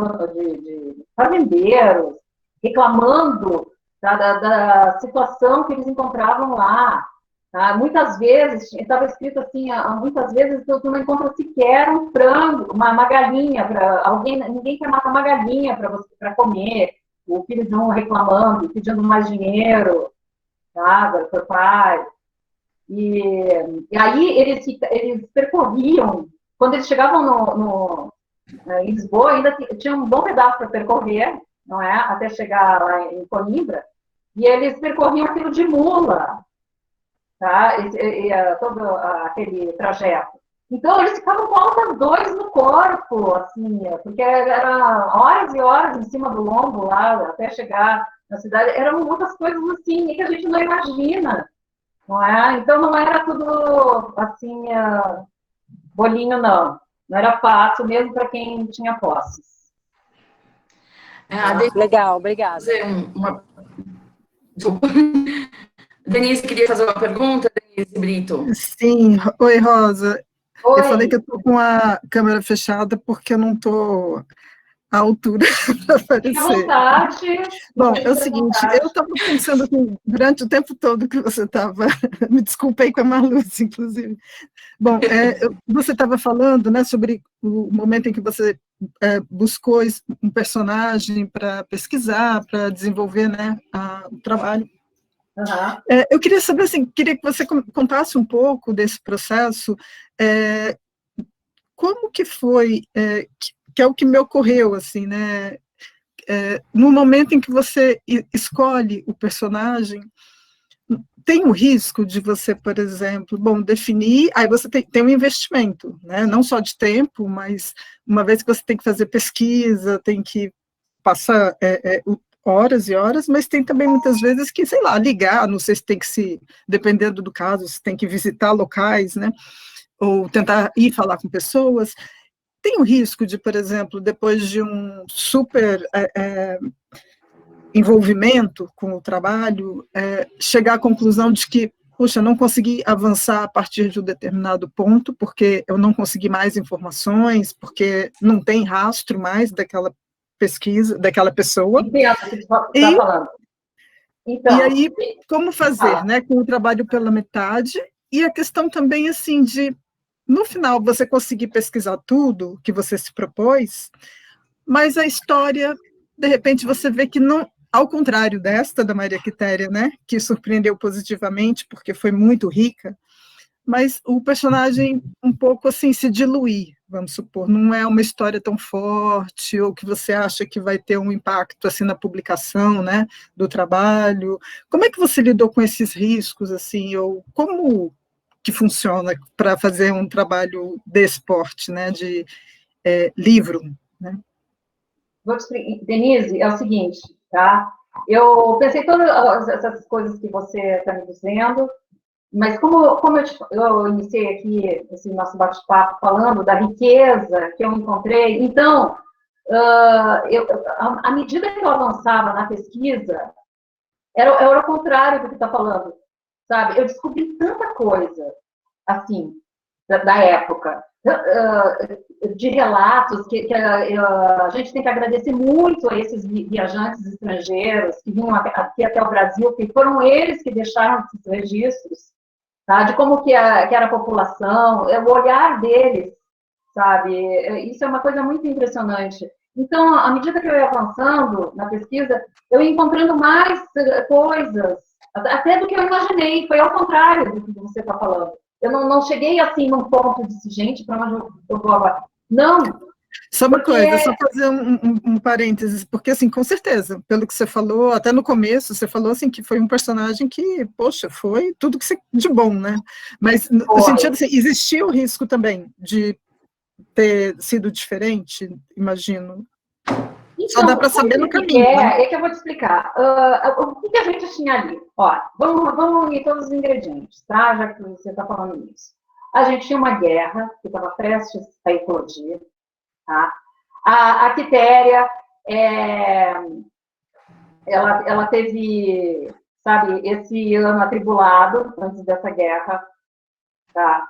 fazendeiros, reclamando da situação que eles encontravam lá. Tá? Muitas vezes, estava escrito assim, muitas vezes tu não encontra sequer um frango, uma galinha, ninguém quer matar uma galinha para comer. O filho de um reclamando, pedindo mais dinheiro, nada, para o pai. E aí eles percorriam, quando eles chegavam em Lisboa, ainda tinha um bom pedaço para percorrer, não é? Até chegar lá em Coimbra, e eles percorriam aquilo de mula, tá? Todo aquele trajeto. Então, eles ficavam com altas dores no corpo, assim, porque era horas e horas em cima do lombo lá, até chegar na cidade. Eram muitas coisas assim, que a gente não imagina, não é? Então, não era tudo, assim, bolinho, não. Não era fácil, mesmo para quem tinha posses. Legal, obrigada. Denise, queria fazer uma pergunta, Denise Brito? Sim. Oi, Rosa. Oi. Eu falei que eu estou com a câmera fechada porque eu não estou à altura para aparecer. Fique à vontade. Bom, é o seguinte, eu estava pensando assim, durante o tempo todo que você estava, me desculpei com a Marluce, inclusive. Bom, você estava falando, né, sobre o momento em que você buscou um personagem para pesquisar, para desenvolver, né, o trabalho. Uhum. Eu queria saber, assim, queria que você contasse um pouco desse processo, como que foi, que é o que me ocorreu, assim, né, no momento em que você escolhe o personagem, tem o risco de você, por exemplo, definir, aí você tem um investimento, né, não só de tempo, mas uma vez que você tem que fazer pesquisa, tem que passar horas e horas, mas tem também muitas vezes que, sei lá, ligar, não sei se tem que dependendo do caso, se tem que visitar locais, né, ou tentar ir falar com pessoas. Tem o risco de, por exemplo, depois de um super envolvimento com o trabalho, chegar à conclusão de que, puxa, não consegui avançar a partir de um determinado ponto, porque eu não consegui mais informações, porque não tem rastro mais daquela pesquisa, daquela pessoa. Entendo o que você está falando. Então, e aí, como fazer, né, com o trabalho pela metade, e a questão também, assim, de, no final, você conseguir pesquisar tudo que você se propôs, mas a história, de repente, você vê que não, ao contrário desta, da Maria Quitéria, né, que surpreendeu positivamente, porque foi muito rica, mas o personagem um pouco assim se diluir, vamos supor, não é uma história tão forte, ou que você acha que vai ter um impacto assim na publicação, né, do trabalho. Como é que você lidou com esses riscos, assim, ou como que funciona para fazer um trabalho desse porte, né, de livro, né? Denise, é o seguinte, tá? Eu pensei todas essas coisas que você está me dizendo, mas como eu iniciei aqui esse nosso bate-papo falando da riqueza que eu encontrei, então, à medida que eu avançava na pesquisa, era o contrário do que está falando, sabe? Eu descobri tanta coisa, assim, da época, de relatos que a gente tem que agradecer muito a esses viajantes estrangeiros que vinham aqui até o Brasil, que foram eles que deixaram esses registros, tá? De como que era a população, o olhar deles, sabe? Isso é uma coisa muito impressionante. Então, à medida que eu ia avançando na pesquisa, eu ia encontrando mais coisas, até do que eu imaginei, foi ao contrário do que você está falando. Eu não cheguei assim num ponto de gente, para onde eu vou agora. Não. Só uma coisa, só fazer um parênteses, porque assim, com certeza, pelo que você falou, até no começo, você falou assim que foi um personagem que, poxa, foi tudo que de bom, né? Mas no sentido assim, existia o risco também de ter sido diferente, imagino. Então, só dá para saber no caminho. Né? É que eu vou te explicar. O que a gente tinha ali? Ó, vamos unir todos os ingredientes, tá? Já que você está falando isso. A gente tinha uma guerra que estava prestes a eclodir, tá? A Quitéria, ela teve sabe, esse ano atribulado, antes dessa guerra, tá?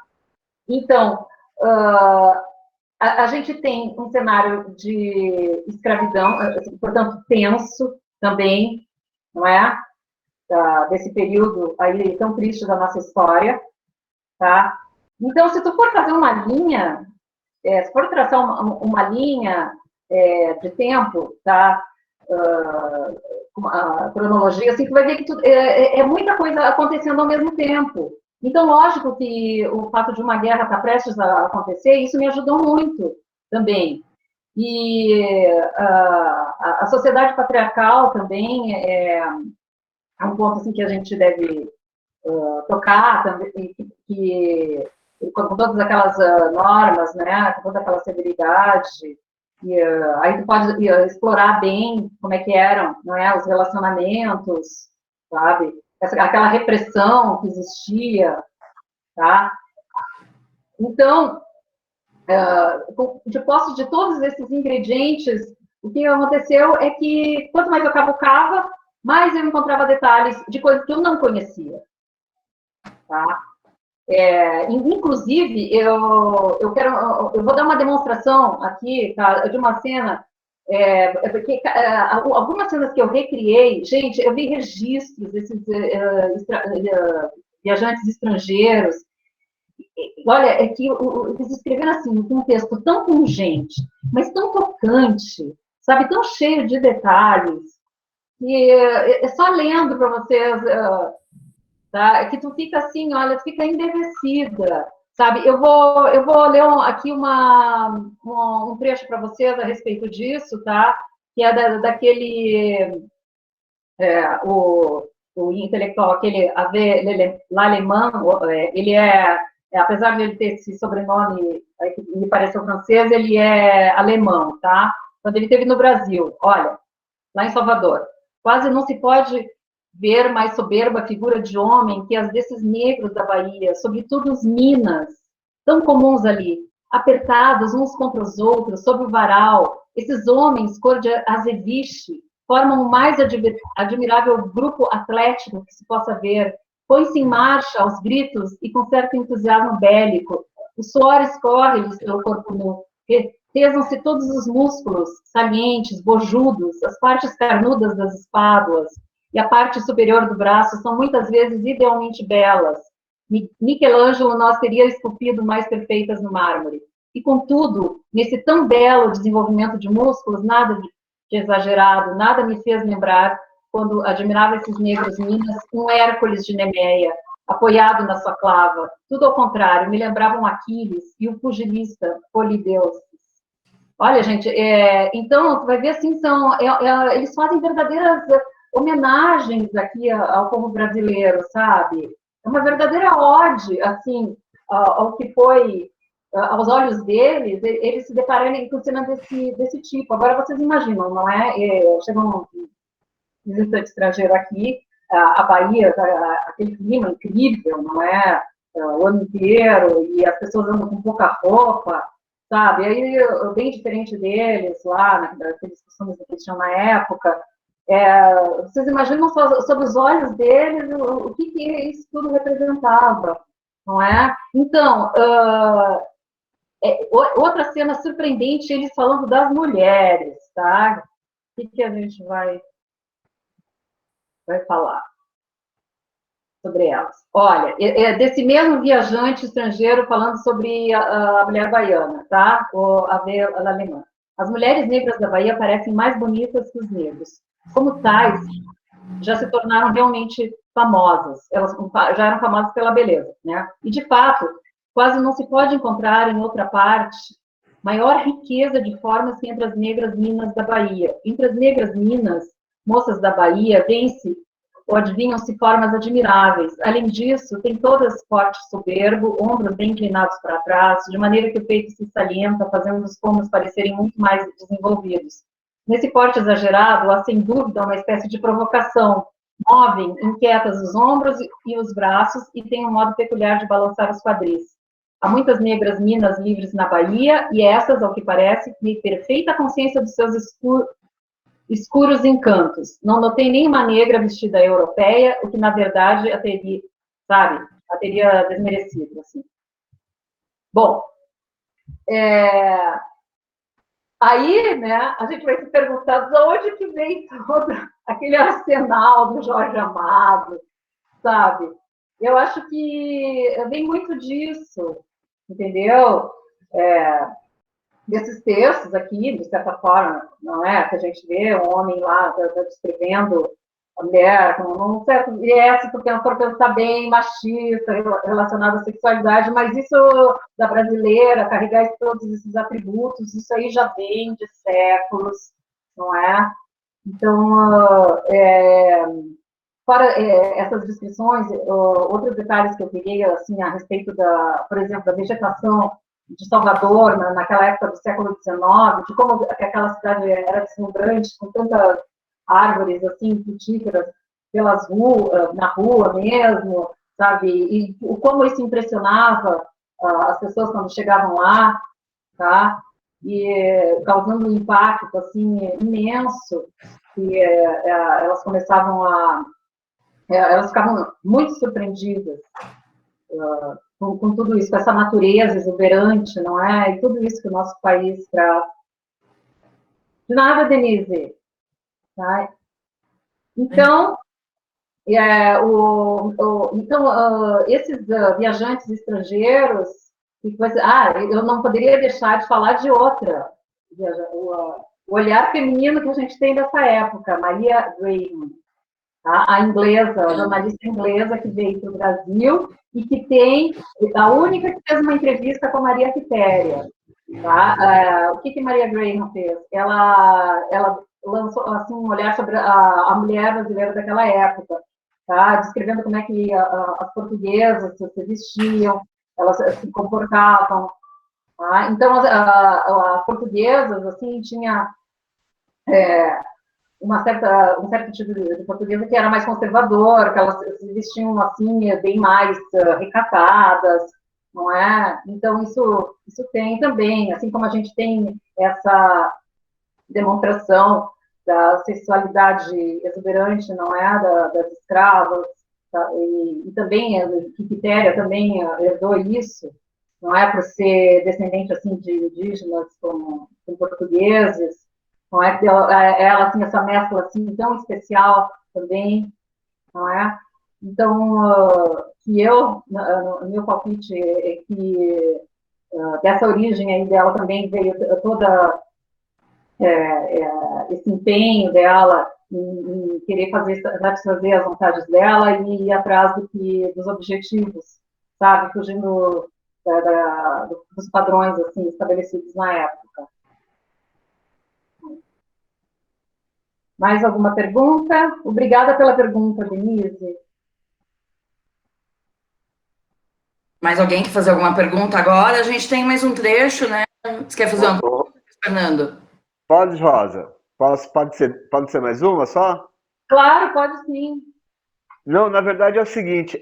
Então, a gente tem um cenário de escravidão, portanto, tenso também, não é? Desse período aí tão triste da nossa história, tá? Então, se tu for fazer uma linha, se for traçar uma linha de tempo, tá? Uma cronologia, assim, tu vai ver que é muita coisa acontecendo ao mesmo tempo. Então, lógico que o fato de uma guerra estar prestes a acontecer, isso me ajudou muito também. E a sociedade patriarcal também é um ponto assim, que a gente deve tocar, também, que com todas aquelas normas, né, com toda aquela severidade, e aí tu pode explorar bem como é que eram, não é, os relacionamentos, sabe? Aquela repressão que existia, tá? Então, de posse de todos esses ingredientes, o que aconteceu é que, quanto mais eu cavucava, mais eu encontrava detalhes de coisas que eu não conhecia, tá? Inclusive, eu vou dar uma demonstração aqui, tá, de uma cena, porque algumas cenas que eu recriei, gente, eu vi registros desses viajantes estrangeiros. Olha, é que eles escreveram assim, um texto tão pungente, mas tão tocante, sabe, tão cheio de detalhes, que é só lendo para vocês, tá? Que tu fica assim, olha, tu fica embevecida, sabe? Eu vou ler aqui um trecho para vocês a respeito disso, tá? Que é daquele o intelectual, aquele L'Allemand, ele apesar de ele ter esse sobrenome que me pareceu francês, ele é alemão, tá? Quando ele esteve no Brasil, olha, lá em Salvador, quase não se pode ver mais soberba figura de homem que as desses negros da Bahia, sobretudo os minas, tão comuns ali, apertados uns contra os outros, sob o varal. Esses homens, cor de azeviche, formam o mais admirável grupo atlético que se possa ver. Põe-se em marcha aos gritos e com certo entusiasmo bélico. O suor escorre-lhes pelo corpo nu. Pesam-se todos os músculos salientes, bojudos, as partes carnudas das espáduas e a parte superior do braço são muitas vezes idealmente belas. Michelangelo nós teria esculpido mais perfeitas no mármore. E, contudo, nesse tão belo desenvolvimento de músculos, nada de exagerado, nada me fez lembrar, quando admirava esses negros minas, um Hércules de Nemeia, apoiado na sua clava. Tudo ao contrário, me lembravam Aquiles e o pugilista Polideuces. Olha, gente, então, tu vai ver assim, eles fazem verdadeiras homenagens aqui ao povo brasileiro, sabe? É uma verdadeira ode, assim, ao que foi, aos olhos deles, eles se depararem com cenas desse tipo. Agora, vocês imaginam, não é? Chega um visitante estrangeiro aqui, a Bahia, aquele clima incrível, não é? O ano inteiro, e as pessoas andam com pouca roupa, sabe? Aí, bem diferente deles, lá, naqueles costumes que eles tinham na época. Vocês imaginam sob os olhos deles o que isso tudo representava, não é? Então, outra cena surpreendente, eles falando das mulheres, tá? O que a gente vai falar sobre elas? Olha, desse mesmo viajante estrangeiro falando sobre a mulher baiana, tá? A alemã. As mulheres negras da Bahia parecem mais bonitas que os negros. Como tais, já se tornaram realmente famosas. Elas já eram famosas pela beleza, né? E, de fato, quase não se pode encontrar em outra parte maior riqueza de formas que entre as negras minas da Bahia. Entre as negras minas, moças da Bahia, vêm-se ou adivinham-se formas admiráveis. Além disso, tem todas porte soberbo, ombros bem inclinados para trás, de maneira que o peito se salienta, fazendo os pombos parecerem muito mais desenvolvidos. Nesse porte exagerado, há sem dúvida uma espécie de provocação. Movem, inquietas os ombros e os braços e têm um modo peculiar de balançar os quadris. Há muitas negras minas livres na Bahia e essas, ao que parece, têm perfeita consciência dos seus escuros encantos. Não notei nenhuma negra vestida europeia, o que, na verdade, a teria, sabe, a teria desmerecido, assim. Bom, aí, né, a gente vai se perguntar de onde que vem todo aquele arsenal do Jorge Amado, sabe? Eu acho que vem muito disso, entendeu? Desses textos aqui, de certa forma, não é? Que a gente vê um homem lá descrevendo a mulher com um certo viés, porque for pensar bem, machista, relacionado à sexualidade, mas isso da brasileira, carregar todos esses atributos, isso aí já vem de séculos, não é? Então, fora essas descrições, outros detalhes que eu peguei, assim, a respeito por exemplo, da vegetação de Salvador, naquela época do século XIX, de como aquela cidade era deslumbrante, com tantas árvores, assim, frutíferas, na rua mesmo, sabe? E como isso impressionava as pessoas quando chegavam lá, tá? E causando um impacto, assim, imenso, que elas começavam elas ficavam muito surpreendidas com tudo isso, com essa natureza exuberante, não é? E tudo isso que o nosso país traz. De nada, Denise. Tá? Então, esses viajantes estrangeiros, eu não poderia deixar de falar de outra, o olhar feminino que a gente tem dessa época, Maria Graham, a inglesa, a jornalista inglesa que veio para o Brasil e que tem, a única que fez uma entrevista com a Maria Quitéria. Tá? O que Maria Graham fez? Ela lançou assim, um olhar sobre a mulher brasileira daquela época, tá? Descrevendo como é que as portuguesas se vestiam, elas se comportavam. Tá? Então, as portuguesas assim, tinha um certo tipo de portuguesa que era mais conservador, que elas se vestiam assim, bem mais recatadas, não é? Então, isso tem também, assim como a gente tem essa demonstração da sexualidade exuberante, não é? Das escravas, tá? E também, Quitéria também herdou isso, não é? Por ser descendente, assim, de indígenas com portugueses, não é? Ela tinha essa mescla, assim, tão especial também, não é? Então, o meu palpite é que dessa origem aí dela também veio toda esse empenho dela em querer satisfazer as vontades dela e ir atrás dos objetivos, sabe? Fugindo dos padrões, assim, estabelecidos na época. Mais alguma pergunta? Obrigada pela pergunta, Denise. Mais alguém quer fazer alguma pergunta agora? A gente tem mais um trecho, né? Você quer fazer uma pergunta, Fernando? Pode, Rosa. Pode ser mais uma só? Claro, pode sim. Não, na verdade é o seguinte,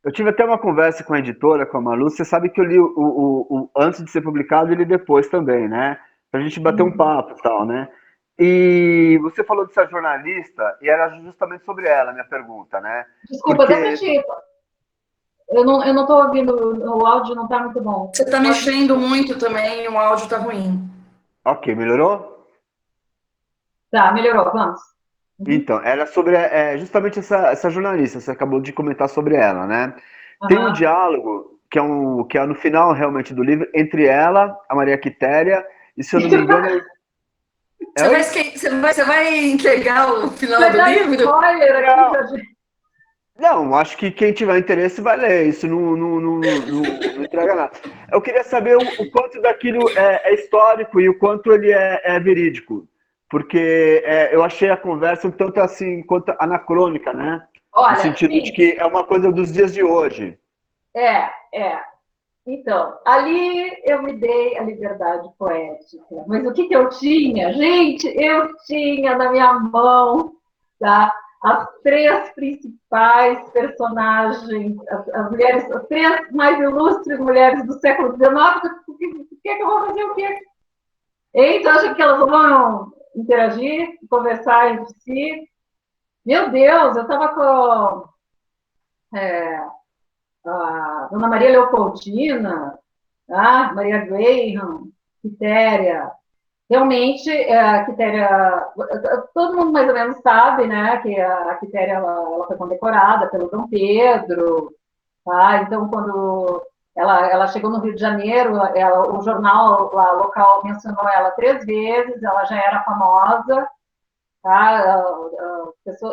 eu tive até uma conversa com a editora, com a Malu, você sabe que eu li o antes de ser publicado e li depois também, né? Pra gente bater um papo e tal, né? E você falou dessa jornalista, e era justamente sobre ela a minha pergunta, né? Desculpa, até pra ti. Eu não tô ouvindo, o áudio não tá muito bom. Você tá mexendo muito também e o áudio tá ruim. Ok, melhorou? Tá, melhorou, vamos. Então, era sobre justamente essa jornalista, você acabou de comentar sobre ela, né? Tem um diálogo que é no final realmente do livro entre ela, a Maria Quitéria, e se eu não me engano... Você vai entregar o final do livro? Spoiler aqui, não, acho que quem tiver interesse vai ler, isso não entrega nada. Eu queria saber o quanto daquilo é histórico e o quanto ele é verídico. Porque eu achei a conversa um tanto assim, quanto anacrônica, né? Olha, no sentido de que é uma coisa dos dias de hoje. Então, ali eu me dei a liberdade poética. Mas o que eu tinha? Gente, eu tinha na minha mão, tá? As 3 principais personagens, as 3 mais ilustres mulheres do século XIX. Por que eu vou fazer o quê? Então, acho que elas vão interagir, conversar entre si. Meu Deus, eu estava com a Dona Maria Leopoldina, a Maria Graham, Quitéria. Realmente, a Quitéria, todo mundo mais ou menos sabe, né, que a Quitéria ela foi condecorada pelo Dom Pedro, tá? Então, quando ela chegou no Rio de Janeiro, o jornal lá, local mencionou ela 3 vezes, ela já era famosa, tá?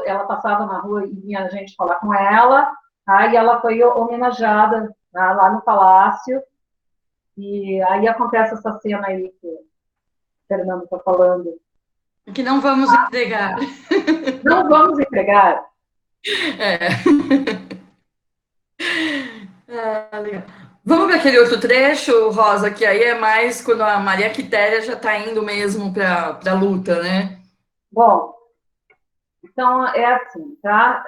Ela passava na rua e vinha gente falar com ela, tá? E ela foi homenageada, tá, lá no Palácio, e aí acontece essa cena aí que o Fernando está falando. Que não vamos entregar. Não vamos entregar. Legal. Vamos para aquele outro trecho, Rosa, que aí é mais quando a Maria Quitéria já está indo mesmo para a luta, né? Bom, então é assim, tá?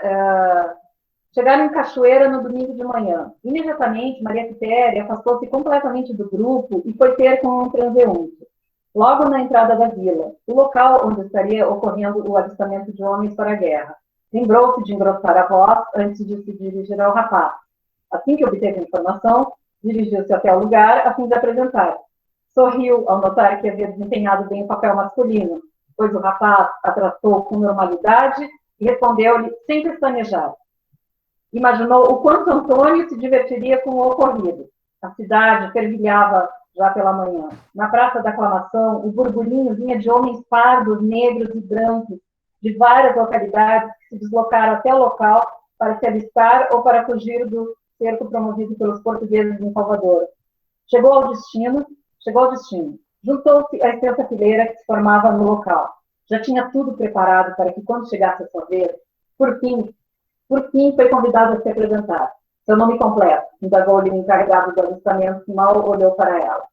Chegaram em Cachoeira no domingo de manhã. Imediatamente, Maria Quitéria afastou-se completamente do grupo e foi ter com um transeunte, logo na entrada da vila, o local onde estaria ocorrendo o avistamento de homens para a guerra. Lembrou-se de engrossar a voz antes de se dirigir ao rapaz. Assim que obteve a informação, dirigiu-se até o lugar a fim de apresentar. Sorriu ao notar que havia desempenhado bem o papel masculino, pois o rapaz a tratou com normalidade e respondeu-lhe sem pestanejar. Imaginou o quanto Antônio se divertiria com o ocorrido. A cidade fervilhava já pela manhã. Na Praça da Aclamação, o burburinho vinha de homens pardos, negros e brancos, de várias localidades que se deslocaram até o local para se alistar ou para fugir do cerco promovido pelos portugueses em Salvador. Chegou ao destino. Juntou-se à extensa fileira que se formava no local. Já tinha tudo preparado para que, quando chegasse a sua vez, por fim, foi convidado a se apresentar. Seu nome completo, indagou-lhe o encarregado do alistamento, que mal olhou para ela.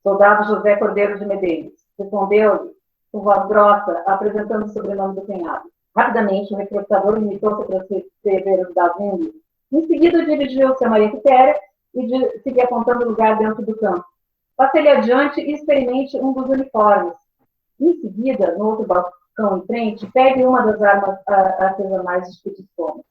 Soldado José Cordeiro de Medeiros. Respondeu-lhe, com voz grossa, apresentando o sobrenome do cunhado. Rapidamente, o recrutador limitou-se a transcrever os dados em livro. Em seguida, dirigiu-se a Maria Quitéria e seguia apontando o lugar dentro do campo. Passe-lhe adiante e experimente um dos uniformes. Em seguida, no outro balcão em frente, pegue uma das armas artesanais de petiscomos.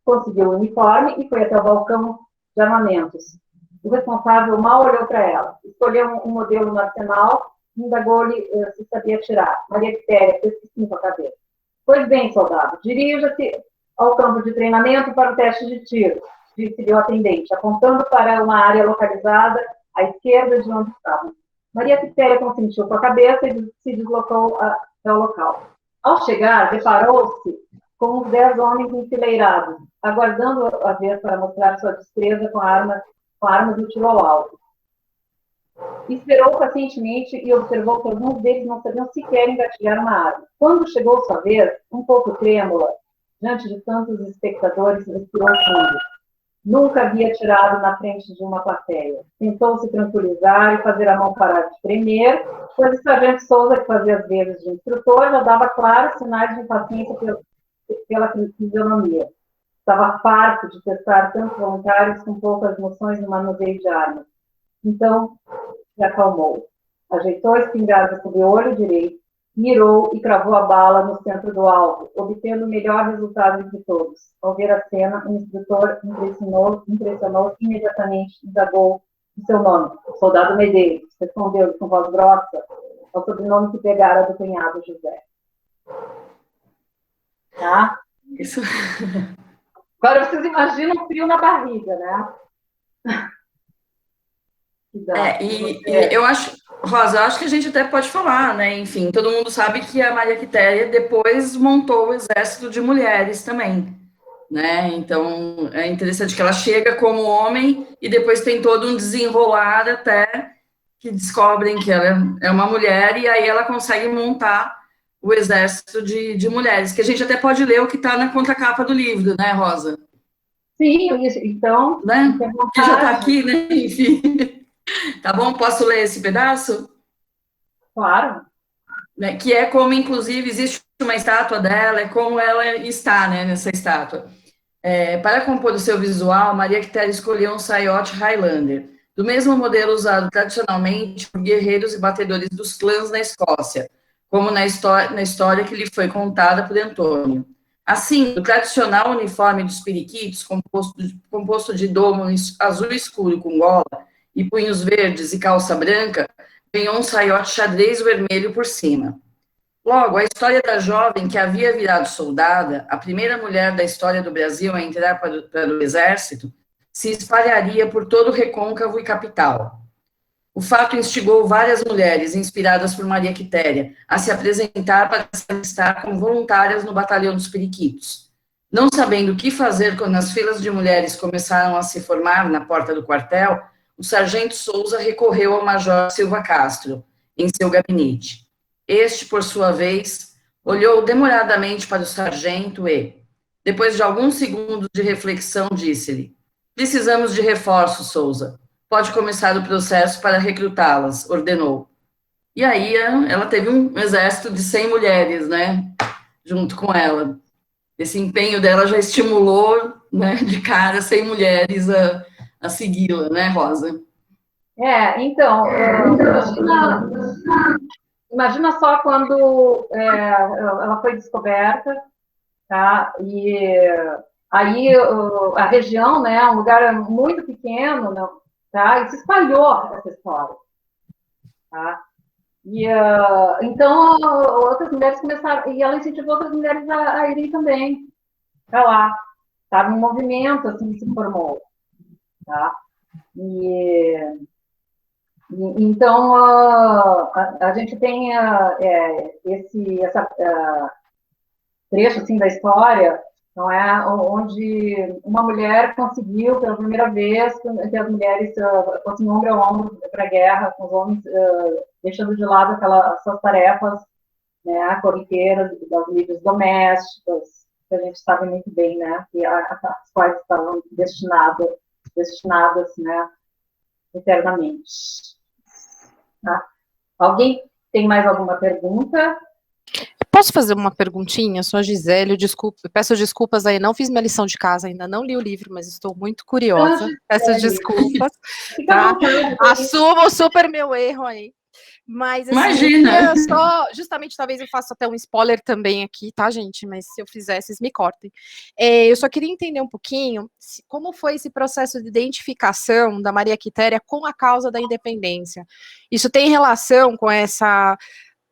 Conseguiu o uniforme e foi até o balcão de armamentos. O responsável mal olhou para ela. Escolheu um modelo no arsenal e indagou-lhe se sabia atirar. Maria Quitéria fez que sim com a cabeça. Pois bem, soldado, dirija-se ao campo de treinamento para o teste de tiro, disse-lhe o atendente, apontando para uma área localizada à esquerda de onde estavam. Maria Quitéria consentiu com a cabeça e se deslocou até o local. Ao chegar, deparou-se com os 10 homens enfileirados, aguardando a vez para mostrar sua destreza com armas de tiro ao alto. Esperou pacientemente e observou que alguns deles não sabiam sequer engatilhar uma arma. Quando chegou sua vez, um pouco trêmula, diante de tantos espectadores, respirou fundo. Nunca havia atirado na frente de uma plateia. Tentou se tranquilizar e fazer a mão parar de tremer, pois o sargento Souza, que fazia as vezes de instrutor, já dava claros sinais de impaciência pela fisionomia. Estava farto de testar tantos voluntários com poucas noções no manuseio de armas. Então, se acalmou. Ajeitou a espingarda sob o olho direito, mirou e cravou a bala no centro do alvo, obtendo o melhor resultado entre todos. Ao ver a cena, o instrutor impressionou imediatamente e indagou o seu nome. Soldado Medeiros, respondeu-lhe com voz grossa ao sobrenome que pegara do cunhado José. Tá? Isso. Agora vocês imaginam o frio na barriga, né? Eu acho, Rosa, eu acho que a gente até pode falar, né? Enfim, todo mundo sabe que a Maria Quitéria depois montou o exército de mulheres também, né? Então, é interessante que ela chega como homem e depois tem todo um desenrolar até que descobrem que ela é uma mulher e aí ela consegue montar o exército de mulheres, que a gente até pode ler o que está na contracapa do livro, né, Rosa? Sim, então... Né? Que já está aqui, né? Enfim... Tá bom? Posso ler esse pedaço? Claro. Que é como, inclusive, existe uma estátua dela, é como ela está, né, nessa estátua. Para compor o seu visual, Maria Quitéria escolheu um saiote Highlander. do mesmo modelo usado tradicionalmente por guerreiros e batedores dos clãs na Escócia, como na história que lhe foi contada por Antônio. Assim, o tradicional uniforme dos periquitos, composto de domo azul escuro com gola e punhos verdes e calça branca, ganhou um saiote xadrez vermelho por cima. Logo, a história da jovem que havia virado soldada, a primeira mulher da história do Brasil a entrar para o exército, se espalharia por todo o recôncavo e capital. O fato instigou várias mulheres, inspiradas por Maria Quitéria, a se apresentar para se alistar como voluntárias no batalhão dos periquitos. Não sabendo o que fazer quando as filas de mulheres começaram a se formar na porta do quartel, o sargento Souza recorreu ao major Silva Castro, em seu gabinete. Este, por sua vez, olhou demoradamente para o sargento e, depois de alguns segundos de reflexão, disse-lhe: precisamos de reforços, Souza. Pode começar o processo para recrutá-las, ordenou. E aí ela teve um exército de 100 mulheres, né, junto com ela. Esse empenho dela já estimulou, né, de cara 100 mulheres a segui-la, né, Rosa? Então, imagina só quando ela foi descoberta, tá? E aí a região, né, um lugar muito pequeno, não, tá? E se espalhou essa história, tá? E então outras mulheres começaram, e ela incentivou outras mulheres a irem também para lá, tá? Um movimento assim se formou, tá? Então a gente tem esse trecho assim da história, não é, onde uma mulher conseguiu pela primeira vez que as mulheres fossem ombro a ombro para a guerra com os homens, deixando de lado aquelas suas tarefas, né, corriqueiras das lides domésticas, que a gente sabe muito bem, né, que as quais estavam destinadas, né, eternamente. Tá? Alguém tem mais alguma pergunta? Posso fazer uma perguntinha? Sou a Gisele, peço desculpas aí, não fiz minha lição de casa, ainda não li o livro, mas estou muito curiosa, peço desculpas, tá? Assumo super meu erro aí. Mas, assim, imagina! Só, justamente, talvez eu faça até um spoiler também aqui, tá, gente? Mas se eu fizer, vocês me cortem. Eu só queria entender um pouquinho como foi esse processo de identificação da Maria Quitéria com a causa da independência. Isso tem relação com essa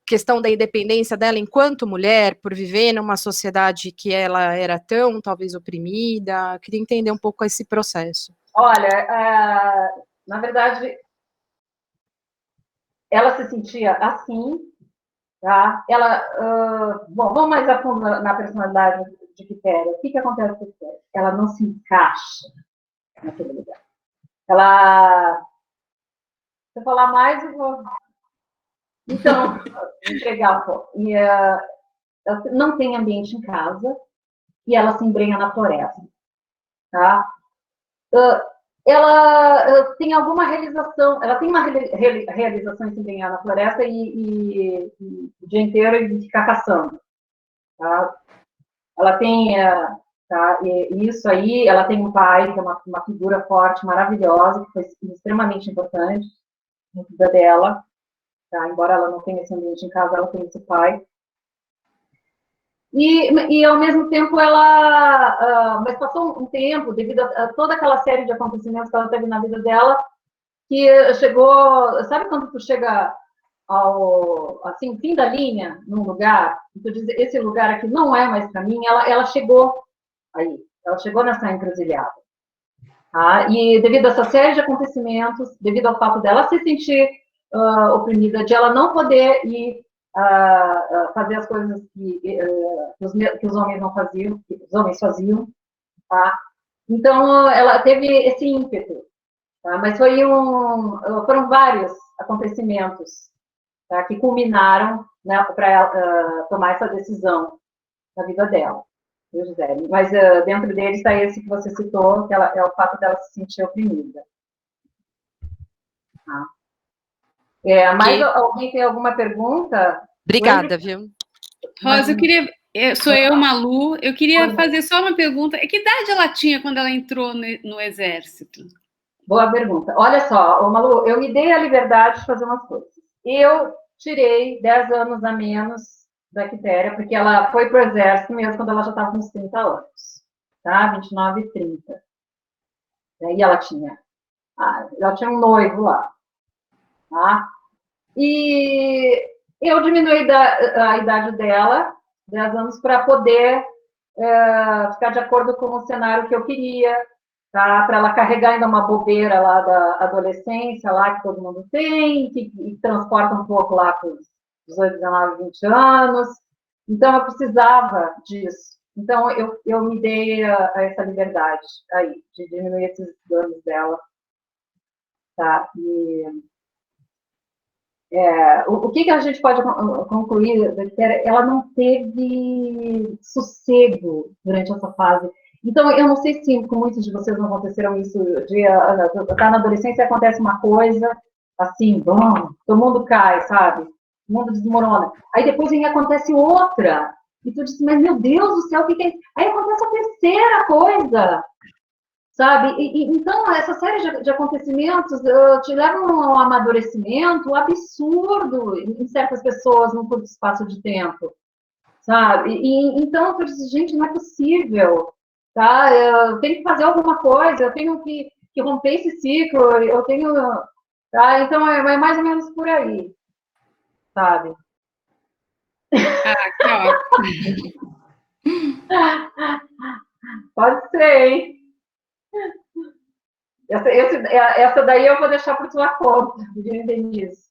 questão da independência dela enquanto mulher, por viver numa sociedade que ela era tão, talvez, oprimida? Queria entender um pouco esse processo. Olha, na verdade, ela se sentia assim, tá? Ela, vamos mais a fundo na personalidade de Quitéria. O que acontece com Quitéria? Ela não se encaixa naquele lugar. Ela... Se eu falar mais, eu vou... Então, entregar um pouco. E, ela não tem ambiente em casa e ela se embrenha na floresta, tá? Ela tem alguma realização, ela tem uma realização em se embrenhar na floresta e o dia inteiro e ficar caçando, tá? Ela tem, tá, isso aí, ela tem um pai, que é uma figura forte, maravilhosa, que foi extremamente importante na vida dela. Tá? Embora ela não tenha esse ambiente em casa, ela tem esse pai. E ao mesmo tempo, ela... mas passou um tempo, devido a toda aquela série de acontecimentos que ela teve na vida dela, que chegou... Sabe quando tu chega ao assim, fim da linha, num lugar, e tu diz, esse lugar aqui não é mais para mim, ela chegou aí. Ela chegou nessa encruzilhada. Tá? E devido a essa série de acontecimentos, devido ao fato dela se sentir oprimida, de ela não poder ir fazer as coisas que os homens não faziam, que os homens faziam, tá? Então ela teve esse ímpeto, tá? Mas foram vários acontecimentos, tá? Que culminaram, né, para ela tomar essa decisão na vida dela, Gisele. Mas dentro deles está esse que você citou, que é o fato dela se sentir oprimida. Tá? Mais alguém tem alguma pergunta? Obrigada, viu? Rosa, eu queria... Sou eu, Malu. Eu queria fazer só uma pergunta. Que idade ela tinha quando ela entrou no exército? Boa pergunta. Olha só, ô Malu, eu me dei a liberdade de fazer umas coisas. Eu tirei 10 anos a menos da Quitéria, porque ela foi para o exército mesmo quando ela já estava com uns 30 anos, tá? 29 e 30. E aí ela tinha um noivo lá, tá? E eu diminui a idade dela, 10 anos, para poder ficar de acordo com o cenário que eu queria, tá? Para ela carregar ainda uma bobeira lá da adolescência, lá que todo mundo tem, que transporta um pouco lá para os 18, 19, 20 anos. Então, eu precisava disso. Então, eu me dei a essa liberdade aí, de diminuir esses danos dela. Tá? O que a gente pode concluir? Ela não teve sossego durante essa fase. Então, eu não sei se com muitos de vocês não aconteceram isso, tá na adolescência e acontece uma coisa, assim, bom, todo mundo cai, sabe? O mundo desmorona. Aí depois acontece outra, e tu diz, mas meu Deus do céu, o que é isso? Aí acontece a terceira coisa, sabe? Então, essa série de acontecimentos te levam a um amadurecimento absurdo em certas pessoas num curto espaço de tempo, sabe? Então, eu disse, gente, não é possível, tá? Eu tenho que fazer alguma coisa, eu tenho que romper esse ciclo, eu tenho... Tá? Então, é mais ou menos por aí, sabe? Que ótimo. Pode ser, hein? Essa daí eu vou deixar por sua conta, Denise.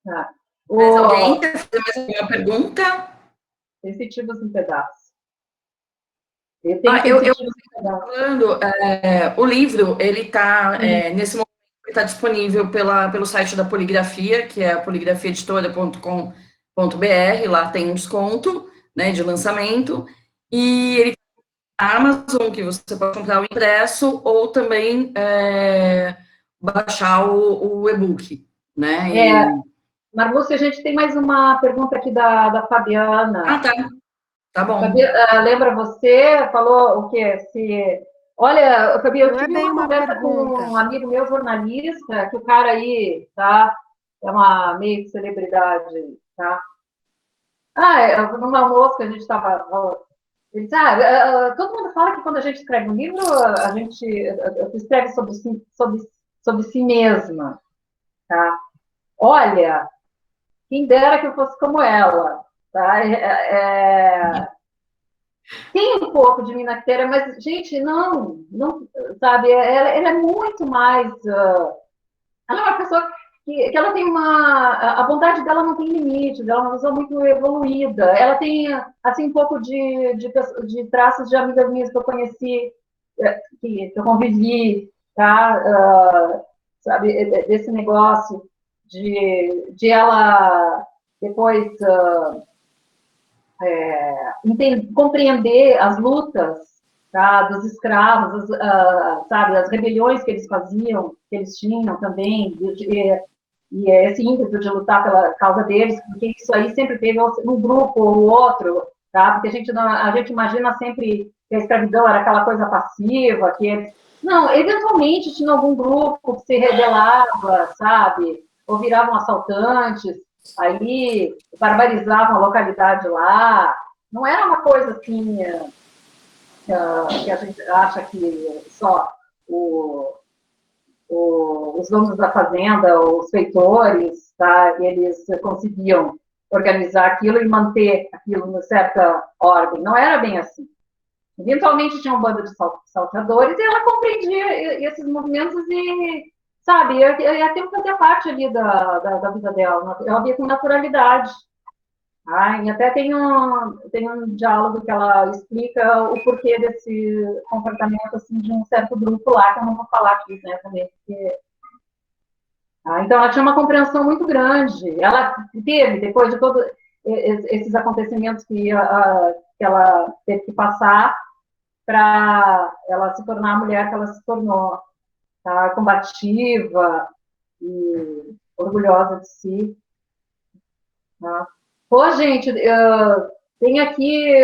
Tá. Mas alguém quer fazer mais alguma pergunta? Sensitivos em pedaços. Falando, o livro, ele está, nesse momento, está disponível pelo site da Poligrafia, que é poligrafiaeditora.com.br, lá tem um desconto, né, de lançamento, e ele na Amazon, que você pode comprar o impresso, ou também baixar o e-book, né? Marlúcia, a gente tem mais uma pergunta aqui da Fabiana. Ah, tá. Tá bom. Lembra você? Falou o quê? Olha, Fabiana, eu tive uma conversa com um amigo meu, jornalista, que o cara aí, tá? É uma meio que celebridade, tá? Num almoço que a gente estava... Ele disse, todo mundo fala que quando a gente escreve um livro, a gente escreve sobre si mesma, tá? Olha, quem dera que eu fosse como ela, tá? Tem um pouco de Minacteira, mas, gente, não, sabe? Ela é muito mais... ela é uma pessoa que ela tem a bondade dela não tem limites, ela é uma pessoa muito evoluída, ela tem, assim, um pouco de traços de amigas minhas que eu conheci, que eu convivi, tá? Sabe, desse negócio de ela depois compreender as lutas, tá, dos escravos, sabe, as rebeliões que eles faziam, que eles tinham também, e esse ímpeto de lutar pela causa deles, porque isso aí sempre teve um grupo ou outro, tá, porque a gente imagina sempre que a escravidão era aquela coisa passiva, não, eventualmente tinha algum grupo que se rebelava, sabe, ou viravam assaltantes, aí barbarizavam a localidade lá, não era uma coisa assim que a gente acha que só os donos da fazenda, os feitores, tá, eles conseguiam organizar aquilo e manter aquilo em certa ordem. Não era bem assim. Eventualmente tinha um bando de salteadores e ela compreendia esses movimentos e, sabe, ia ter que fazer parte ali da vida dela. Ela via com naturalidade. E até tem um diálogo que ela explica o porquê desse comportamento assim, de um certo grupo lá, que eu não vou falar aqui, né, também, porque... então, ela tinha uma compreensão muito grande. Ela teve, depois de todos esses acontecimentos que ela teve que passar para ela se tornar a mulher que ela se tornou, tá? Combativa e orgulhosa de si. Tá? Pô, gente, tem aqui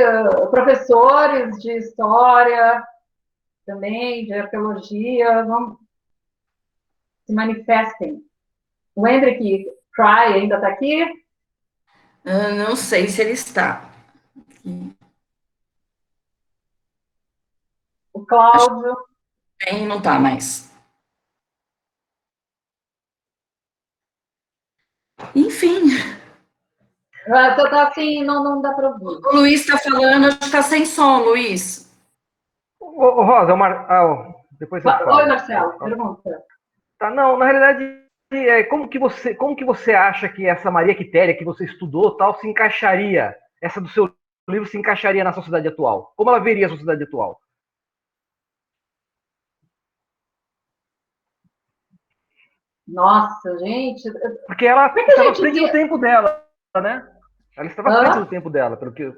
professores de história, também, de arqueologia, vamos, se manifestem. O Hendrik Cry ainda está aqui? Não sei se ele está. O Cláudio? Não está mais. Enfim. Tá assim, não dá para ouvir. O Luiz está falando, acho que está sem som, Luiz. Ô, Rosa, depois eu falo. Oi, Marcelo, pergunta. Tá, não, na realidade, como que você acha que essa Maria Quitéria que você estudou tal se encaixaria, essa do seu livro se encaixaria na sociedade atual? Como ela veria a sociedade atual? Nossa, gente. Porque ela estava à frente do tempo dela, né? Ela estava à frente do tempo dela, pelo que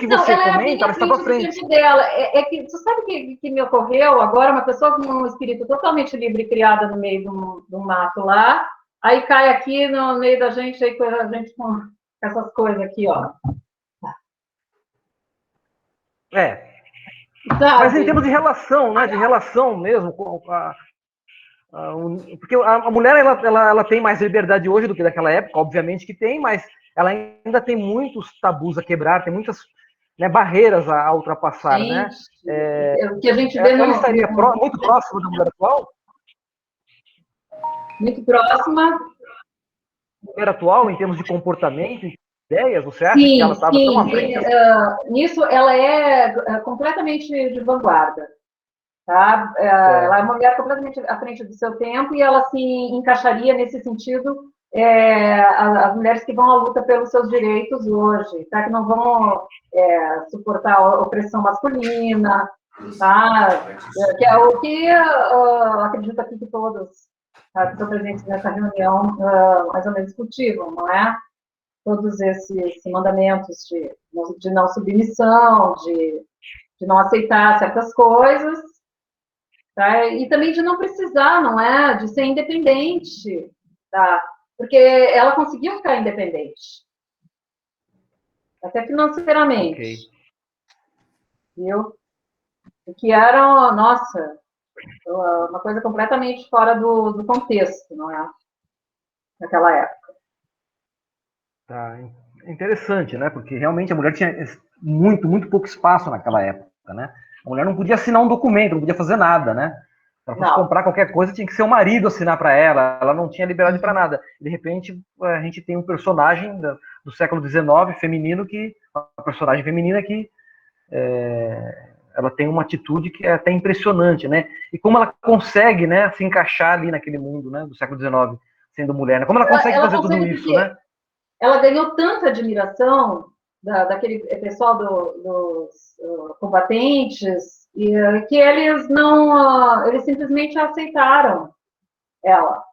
você comenta, ela estava à frente. Tempo dela. Que você sabe o que me ocorreu agora? Uma pessoa com um espírito totalmente livre, criada no meio de um mato lá, aí cai aqui no meio da gente, aí a gente com essas coisas aqui, ó. Mas em termos de relação, né? De relação mesmo com porque a mulher ela tem mais liberdade hoje do que naquela época, obviamente que tem, mas ela ainda tem muitos tabus a quebrar, tem muitas, né, barreiras a ultrapassar, né? O que a gente vê ela estaria muito próxima da mulher atual? Muito próxima. Da mulher atual, em termos de comportamento, ideias, você acha que ela estava tão à frente? Nisso ela é completamente de vanguarda. Tá? Ela é uma mulher completamente à frente do seu tempo e ela se encaixaria nesse sentido as mulheres que vão à luta pelos seus direitos hoje, tá? Que não vão suportar a opressão masculina, tá? Que é o que acredito aqui que todos que estão presentes nessa reunião mais ou menos cultivam, não é? Todos esses mandamentos de não submissão, de não aceitar certas coisas, tá? E também de não precisar, não é? De ser independente, tá? Porque ela conseguiu ficar independente. Até financeiramente. Okay. Viu? O que era, nossa, uma coisa completamente fora do contexto, não é? Naquela época. Tá, interessante, né? Porque realmente a mulher tinha muito pouco espaço naquela época, né? A mulher não podia assinar um documento, não podia fazer nada, né? Para fosse comprar qualquer coisa, tinha que ser o marido assinar para ela não tinha liberdade para nada. De repente, a gente tem um personagem do século XIX, feminino, a personagem feminina que ela tem uma atitude que é até impressionante, né? E como ela consegue, né, se encaixar ali naquele mundo, né, do século XIX, sendo mulher, né? Como ela consegue fazer tudo isso, né? Ela ganhou tanta admiração daquele pessoal dos combatentes, que eles simplesmente aceitaram ela,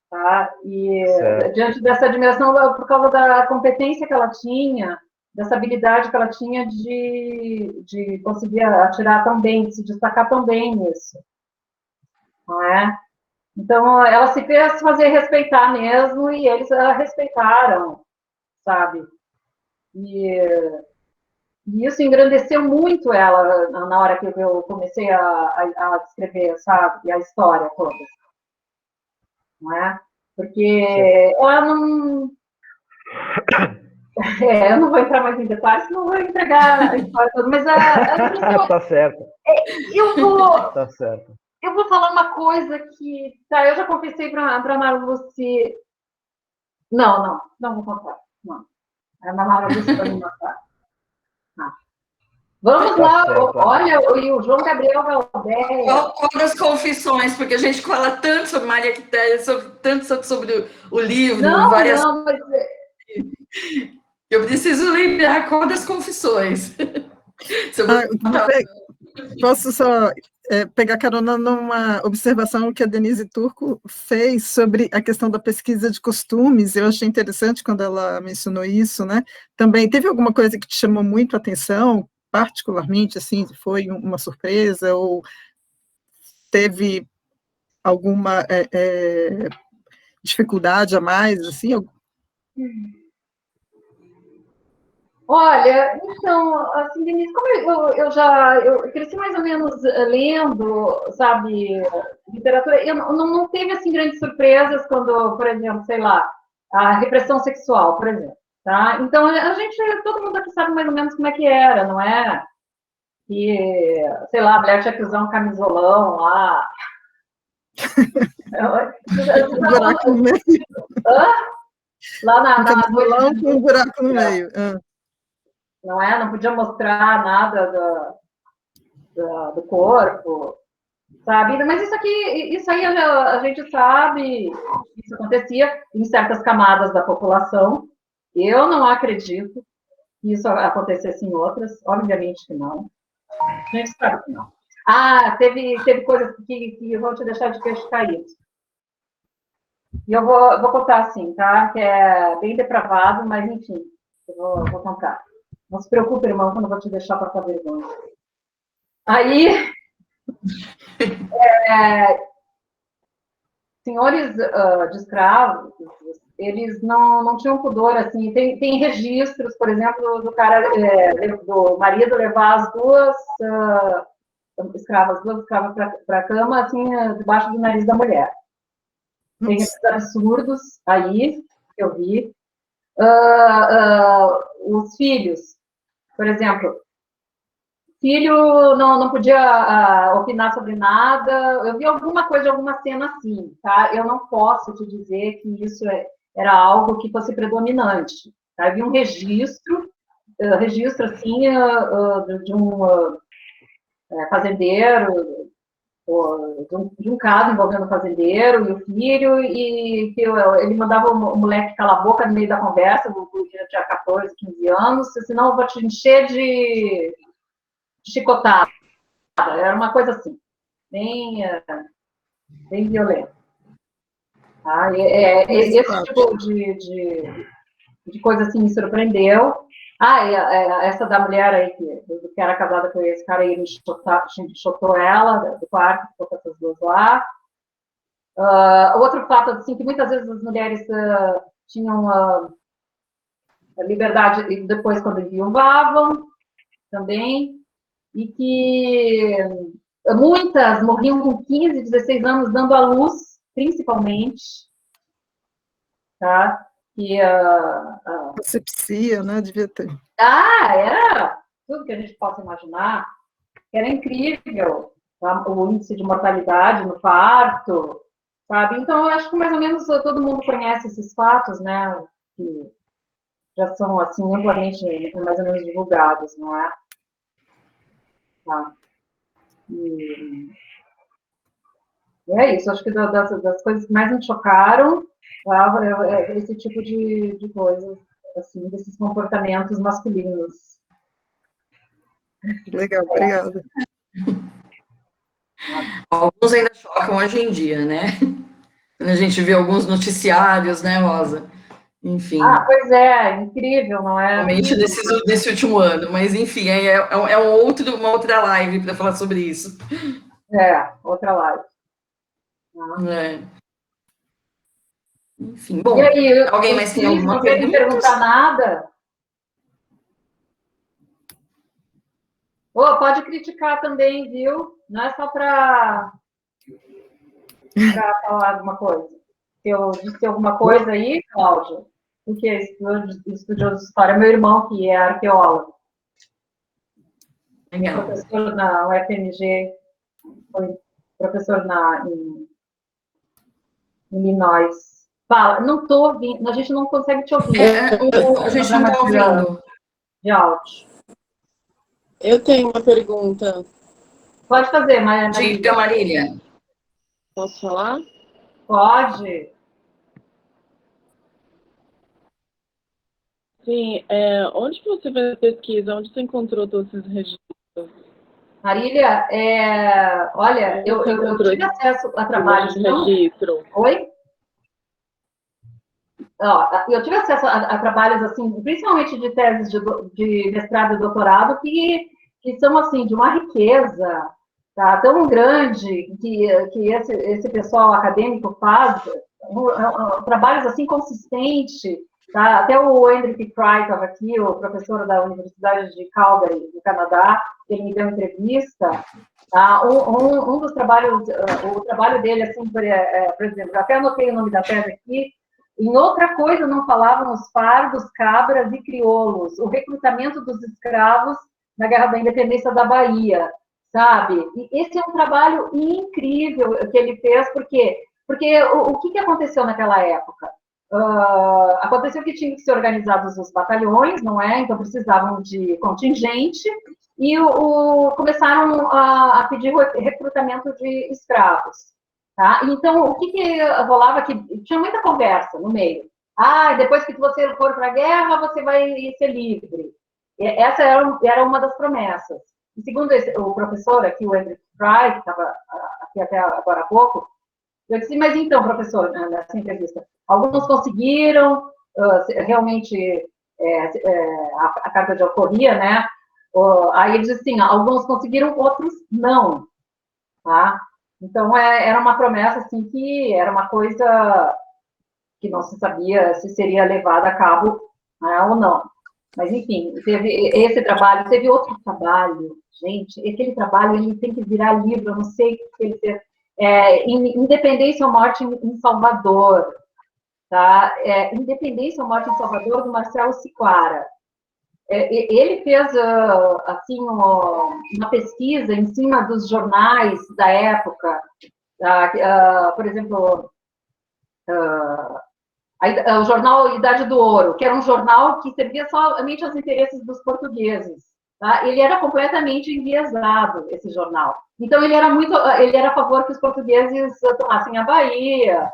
tá? E diante dessa admiração, por causa da competência que ela tinha, dessa habilidade que ela tinha de conseguir atirar tão bem, de se destacar tão bem nisso, não é? Então, ela se fez fazer respeitar mesmo, e eles a respeitaram, sabe? E isso engrandeceu muito ela na hora que eu comecei a descrever, sabe, a história toda. Não é? Porque ela não... eu não vou entrar mais em detalhes, não vou entregar a história toda, mas tá certo. Tá certo. Eu vou falar uma coisa que... Tá, eu já confessei para a Marluce... Não vou contar. Não. A Marluce vai me matar. Vamos lá, olha, e o João Gabriel Valdeia. Qual das confissões? Porque a gente fala tanto sobre Maria Quitéria, tanto sobre o livro, várias... Não, mas... Eu preciso lembrar qual das confissões. Posso só pegar carona numa observação que a Denise Turco fez sobre a questão da pesquisa de costumes. Eu achei interessante quando ela mencionou isso, né? Também teve alguma coisa que te chamou muito a atenção, particularmente, assim, foi uma surpresa, ou teve alguma dificuldade a mais, assim? Olha, então, assim, Denise, como eu cresci mais ou menos lendo, sabe, literatura, eu não teve, assim, grandes surpresas quando, por exemplo, sei lá, a repressão sexual, por exemplo, tá? Então, todo mundo aqui sabe mais ou menos como é que era, não é? Que, sei lá, a mulher tinha que usar um camisolão lá. Um buraco no meio. Lá na camisolão com um buraco no meio. Não é? Não podia mostrar nada do corpo, sabe? Mas isso aí a gente sabe, isso acontecia em certas camadas da população. Eu não acredito que isso acontecesse em outras, obviamente que não. A gente sabe que não. Teve coisas que vão te deixar de queixo caído. E eu vou contar assim, tá? Que é bem depravado, mas enfim, eu vou contar. Não se preocupe, irmão, que eu não vou te deixar passar vergonha. Aí, senhores de escravos, eles não tinhão pudor, assim. Tem registros, por exemplo, do marido levar as duas escravas para a cama, assim, debaixo do nariz da mulher. Tem esses absurdos aí, que eu vi. Os filhos, por exemplo, filho não podia opinar sobre nada. Eu vi alguma coisa, alguma cena assim, tá? Eu não posso te dizer que isso era algo que fosse predominante. Tá? Eu vi um registro assim, de um fazendeiro, de um caso envolvendo o fazendeiro e o filho, e que ele mandava o moleque calar a boca no meio da conversa, o filho tinha 14, 15 anos, senão eu vou te encher de chicotada. Era uma coisa assim, bem violenta. Tá? Esse tipo de coisa assim me surpreendeu. Essa da mulher aí, que era casada com esse cara, e ele chutou ela do quarto, ficou com essas duas lá. Outro fato, assim, que muitas vezes as mulheres tinham a liberdade depois quando enviuvavam também, e que muitas morriam com 15, 16 anos dando à luz, principalmente, tá? Que asepsia, né? Devia ter. Era tudo que a gente possa imaginar. Era incrível, tá? O índice de mortalidade no parto, sabe? Então, eu acho que mais ou menos todo mundo conhece esses fatos, né? Que já são, assim, amplamente mais ou menos divulgados, não é? Tá. E é isso, acho que das coisas que mais me chocaram é esse tipo de coisas, assim, desses comportamentos masculinos. Legal, obrigada. Alguns ainda chocam hoje em dia, né? Quando a gente vê alguns noticiários, né, Rosa? Enfim. Pois é, incrível, não é? Realmente desse último ano, mas enfim, uma outra live para falar sobre isso. Outra live. Enfim, bom, e aí, alguém mais tem alguma não querem perguntar nada? Pode criticar também, viu? Não é só para falar alguma coisa. Se eu disse alguma coisa aí, Cláudio, porque é estudioso de história, meu irmão, que é arqueólogo. Professor na UFMG, foi professor em Illinois. Fala, não estou ouvindo, a gente não consegue te ouvir. A gente não está ouvindo. De áudio. Eu tenho uma pergunta. Pode fazer, Marília. Diga, Marília. Posso falar? Pode. Sim, onde que você fez a pesquisa? Onde você encontrou todos esses registros? Marília, olha, eu tive acesso a trabalhos de registro. Oi? Eu tive acesso a trabalhos, assim, principalmente de teses de mestrado e doutorado, que são, assim, de uma riqueza, tá, tão grande que esse pessoal acadêmico faz, trabalhos, assim, consistentes, Tá? Até o Andrew P. Fry estava aqui, o professor da Universidade de Calgary, no Canadá, ele me deu entrevista. Tá? Um dos trabalhos, o trabalho dele, assim, por exemplo, até anotei o nome da tese aqui, em outra coisa não falavam os pardos, cabras e crioulos, o recrutamento dos escravos na Guerra da Independência da Bahia, sabe? E esse é um trabalho incrível que ele fez, porque o que aconteceu naquela época? Aconteceu que tinham que ser organizados os batalhões, não é? Então precisavam de contingente e começaram a pedir recrutamento de escravos. Tá? Então, o que rolava que tinha muita conversa no meio. Depois que você for para a guerra, você vai ser livre. Essa era uma das promessas. E segundo o professor aqui, o Andrew Fry, que estava aqui até agora há pouco, eu disse, mas então, professor, nessa entrevista, alguns conseguiram realmente a carta de alforria, né? Aí ele disse assim, alguns conseguiram, outros não, tá? Então, era uma promessa, assim, que era uma coisa que não se sabia se seria levada a cabo, né, ou não. Mas, enfim, teve esse trabalho, teve outro trabalho, gente, aquele trabalho, ele tem que virar livro, eu não sei o que ele fez, Independência ou Morte em Salvador, tá? Independência ou Morte em Salvador, do Marcelo Siquara. Ele fez, assim, uma pesquisa em cima dos jornais da época, por exemplo, o jornal Idade do Ouro, que era um jornal que servia somente aos interesses dos portugueses. Tá? Ele era completamente enviesado, esse jornal. Então, ele era a favor que os portugueses tomassem a Bahia,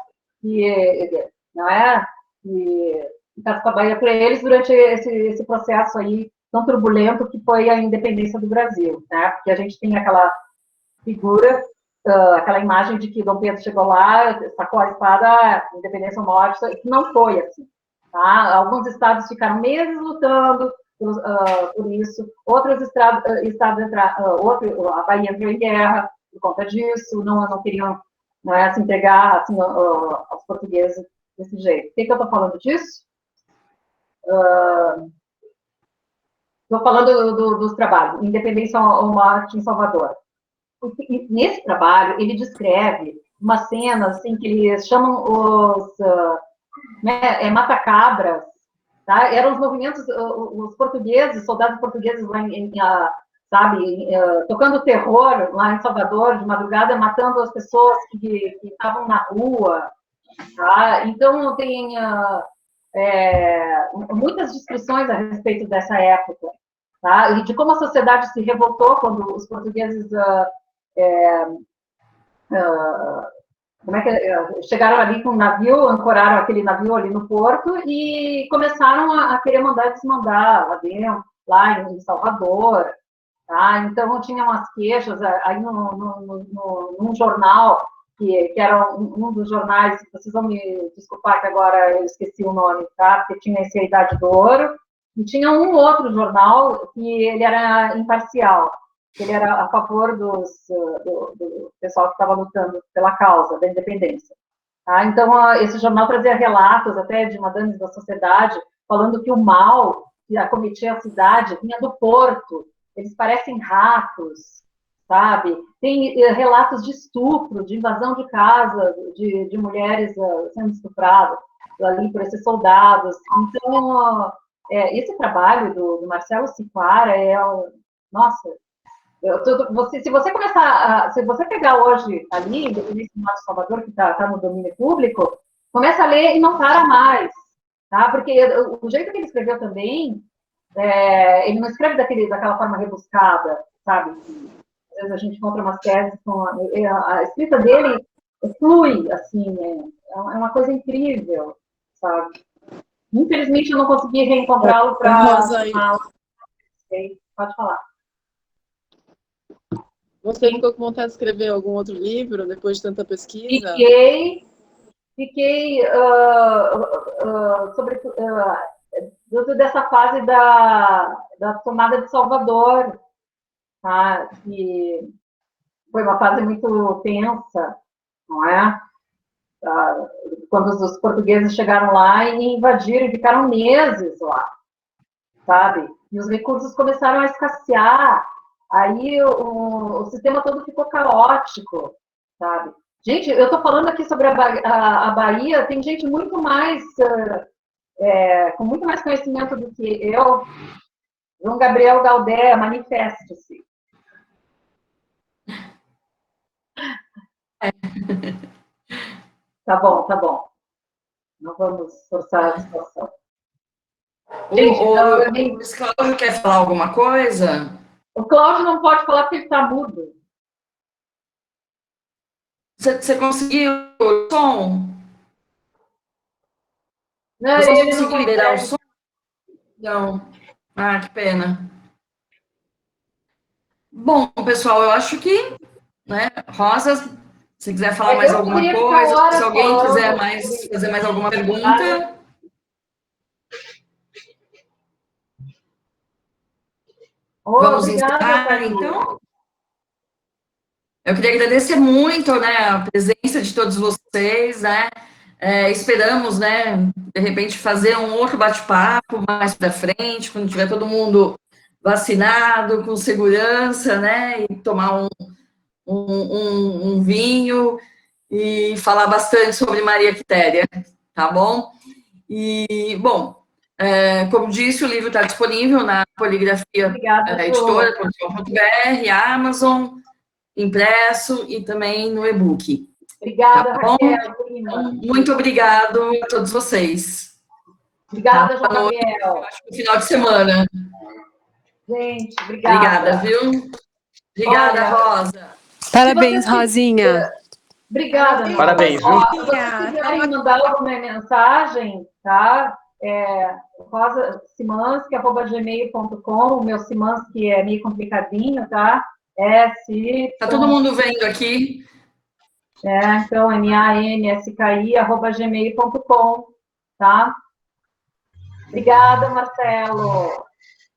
não é? E ficasse com a Bahia para eles durante esse processo aí tão turbulento que foi a independência do Brasil, né? Porque a gente tem aquela figura, aquela imagem de que Dom Pedro chegou lá, sacou a espada, independência ou morte, não foi assim. Tá? Alguns estados ficaram meses lutando por isso, outros estados a Bahia entrou em guerra por conta disso, não queriam se entregar assim, aos portugueses desse jeito. Por que eu estou falando disso? Estou falando dos trabalhos, Independência ou Morte em Salvador. E nesse trabalho, ele descreve uma cena assim, que eles chamam os mata-cabras, tá? Eram os movimentos, os portugueses, soldados portugueses lá tocando terror lá em Salvador, de madrugada, matando as pessoas que estavam na rua, tá? Então, tem muitas descrições a respeito dessa época, tá? E de como a sociedade se revoltou quando os portugueses chegaram ali com um navio, ancoraram aquele navio ali no porto e começaram a querer desmandar lá dentro, lá em Salvador, tá? Então, tinha umas queixas aí num jornal, que era um dos jornais, vocês vão me desculpar que agora eu esqueci o nome, tá? Porque tinha esse A Idade do Ouro, e tinha um outro jornal que ele era imparcial, ele era a favor do pessoal que estava lutando pela causa da independência. Tá? Então, esse jornal trazia relatos até de madames da sociedade, falando que o mal que acometia a cidade vinha do porto, eles parecem ratos, sabe? Tem relatos de estupro, de invasão de casa, de mulheres sendo estupradas ali por esses soldados. Então, esse trabalho do Marcelo Siquara nossa, se você começar, se você pegar hoje ali, Independência do Salvador, que está no domínio público, começa a ler e não para mais, tá? Porque o jeito que ele escreveu também, ele não escreve daquela forma rebuscada, sabe? Às vezes a gente encontra umas teses com a escrita dele flui, assim, é uma coisa incrível, sabe? Infelizmente eu não consegui reencontrá-lo para... Pode falar. Você ficou com vontade de escrever algum outro livro depois de tanta pesquisa? Fiquei sobre dessa fase da tomada de Salvador, tá? Que foi uma fase muito tensa, não é? quando os portugueses chegaram lá e invadiram, e ficaram meses lá, sabe? E os recursos começaram a escassear, aí o sistema todo ficou caótico, sabe? Gente, eu estou falando aqui sobre a Bahia, tem gente muito mais, com muito mais conhecimento do que eu. João Gabriel Galdé, manifeste-se. Tá bom. Não vamos forçar a situação. Gente, o Cláudio quer falar alguma coisa? O Cláudio não pode falar porque ele está mudo. Você conseguiu o som? Não, Você ele conseguiu não liberar o som? Não. Ah, que pena. Bom, pessoal, eu acho que, né, Rosa, se quiser falar mais alguma coisa, se alguém quiser fazer mais alguma pergunta. Vamos encerrar, então. Eu queria agradecer muito, né, a presença de todos vocês, né, esperamos, né, de repente fazer um outro bate-papo mais para frente, quando tiver todo mundo vacinado, com segurança, né, e tomar um vinho e falar bastante sobre Maria Quitéria, tá bom? E, bom, como disse, o livro está disponível na Poligrafia Editora.com.br, Amazon, impresso e também no e-book. Obrigada, tá bom? Raquel. Muito obrigado a todos vocês. Obrigada, João Gabriel. No final de semana. Gente, obrigada. Obrigada, viu? Obrigada, Rosa. Parabéns, Rosinha. Obrigada. Parabéns, viu? Se vocês quiserem mandar alguma mensagem, tá? rosasimansky@gmail.com, o meu Simansky é meio complicadinho, tá? Tá todo mundo vendo aqui. Então, manski@gmail.com, tá? Obrigada, Marcelo.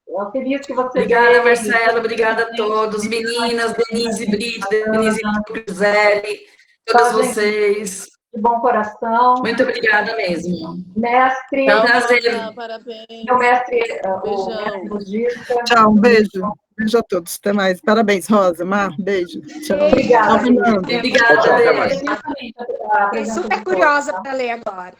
Eu feliz que você Obrigada, Marcelo. Obrigada a todos. Meninas, Denise Brito, Denise Gisele, todas vocês. De bom coração. Muito obrigada mesmo. Mestre. É um prazer. Parabéns. Meu mestre, Beijão. o mestre budista. Tchau, um beijo. Beijo a todos. Até mais. Parabéns, Rosa. Mar, beijo. Tchau. Obrigada. Obrigada. Fiquei super curiosa para ler agora.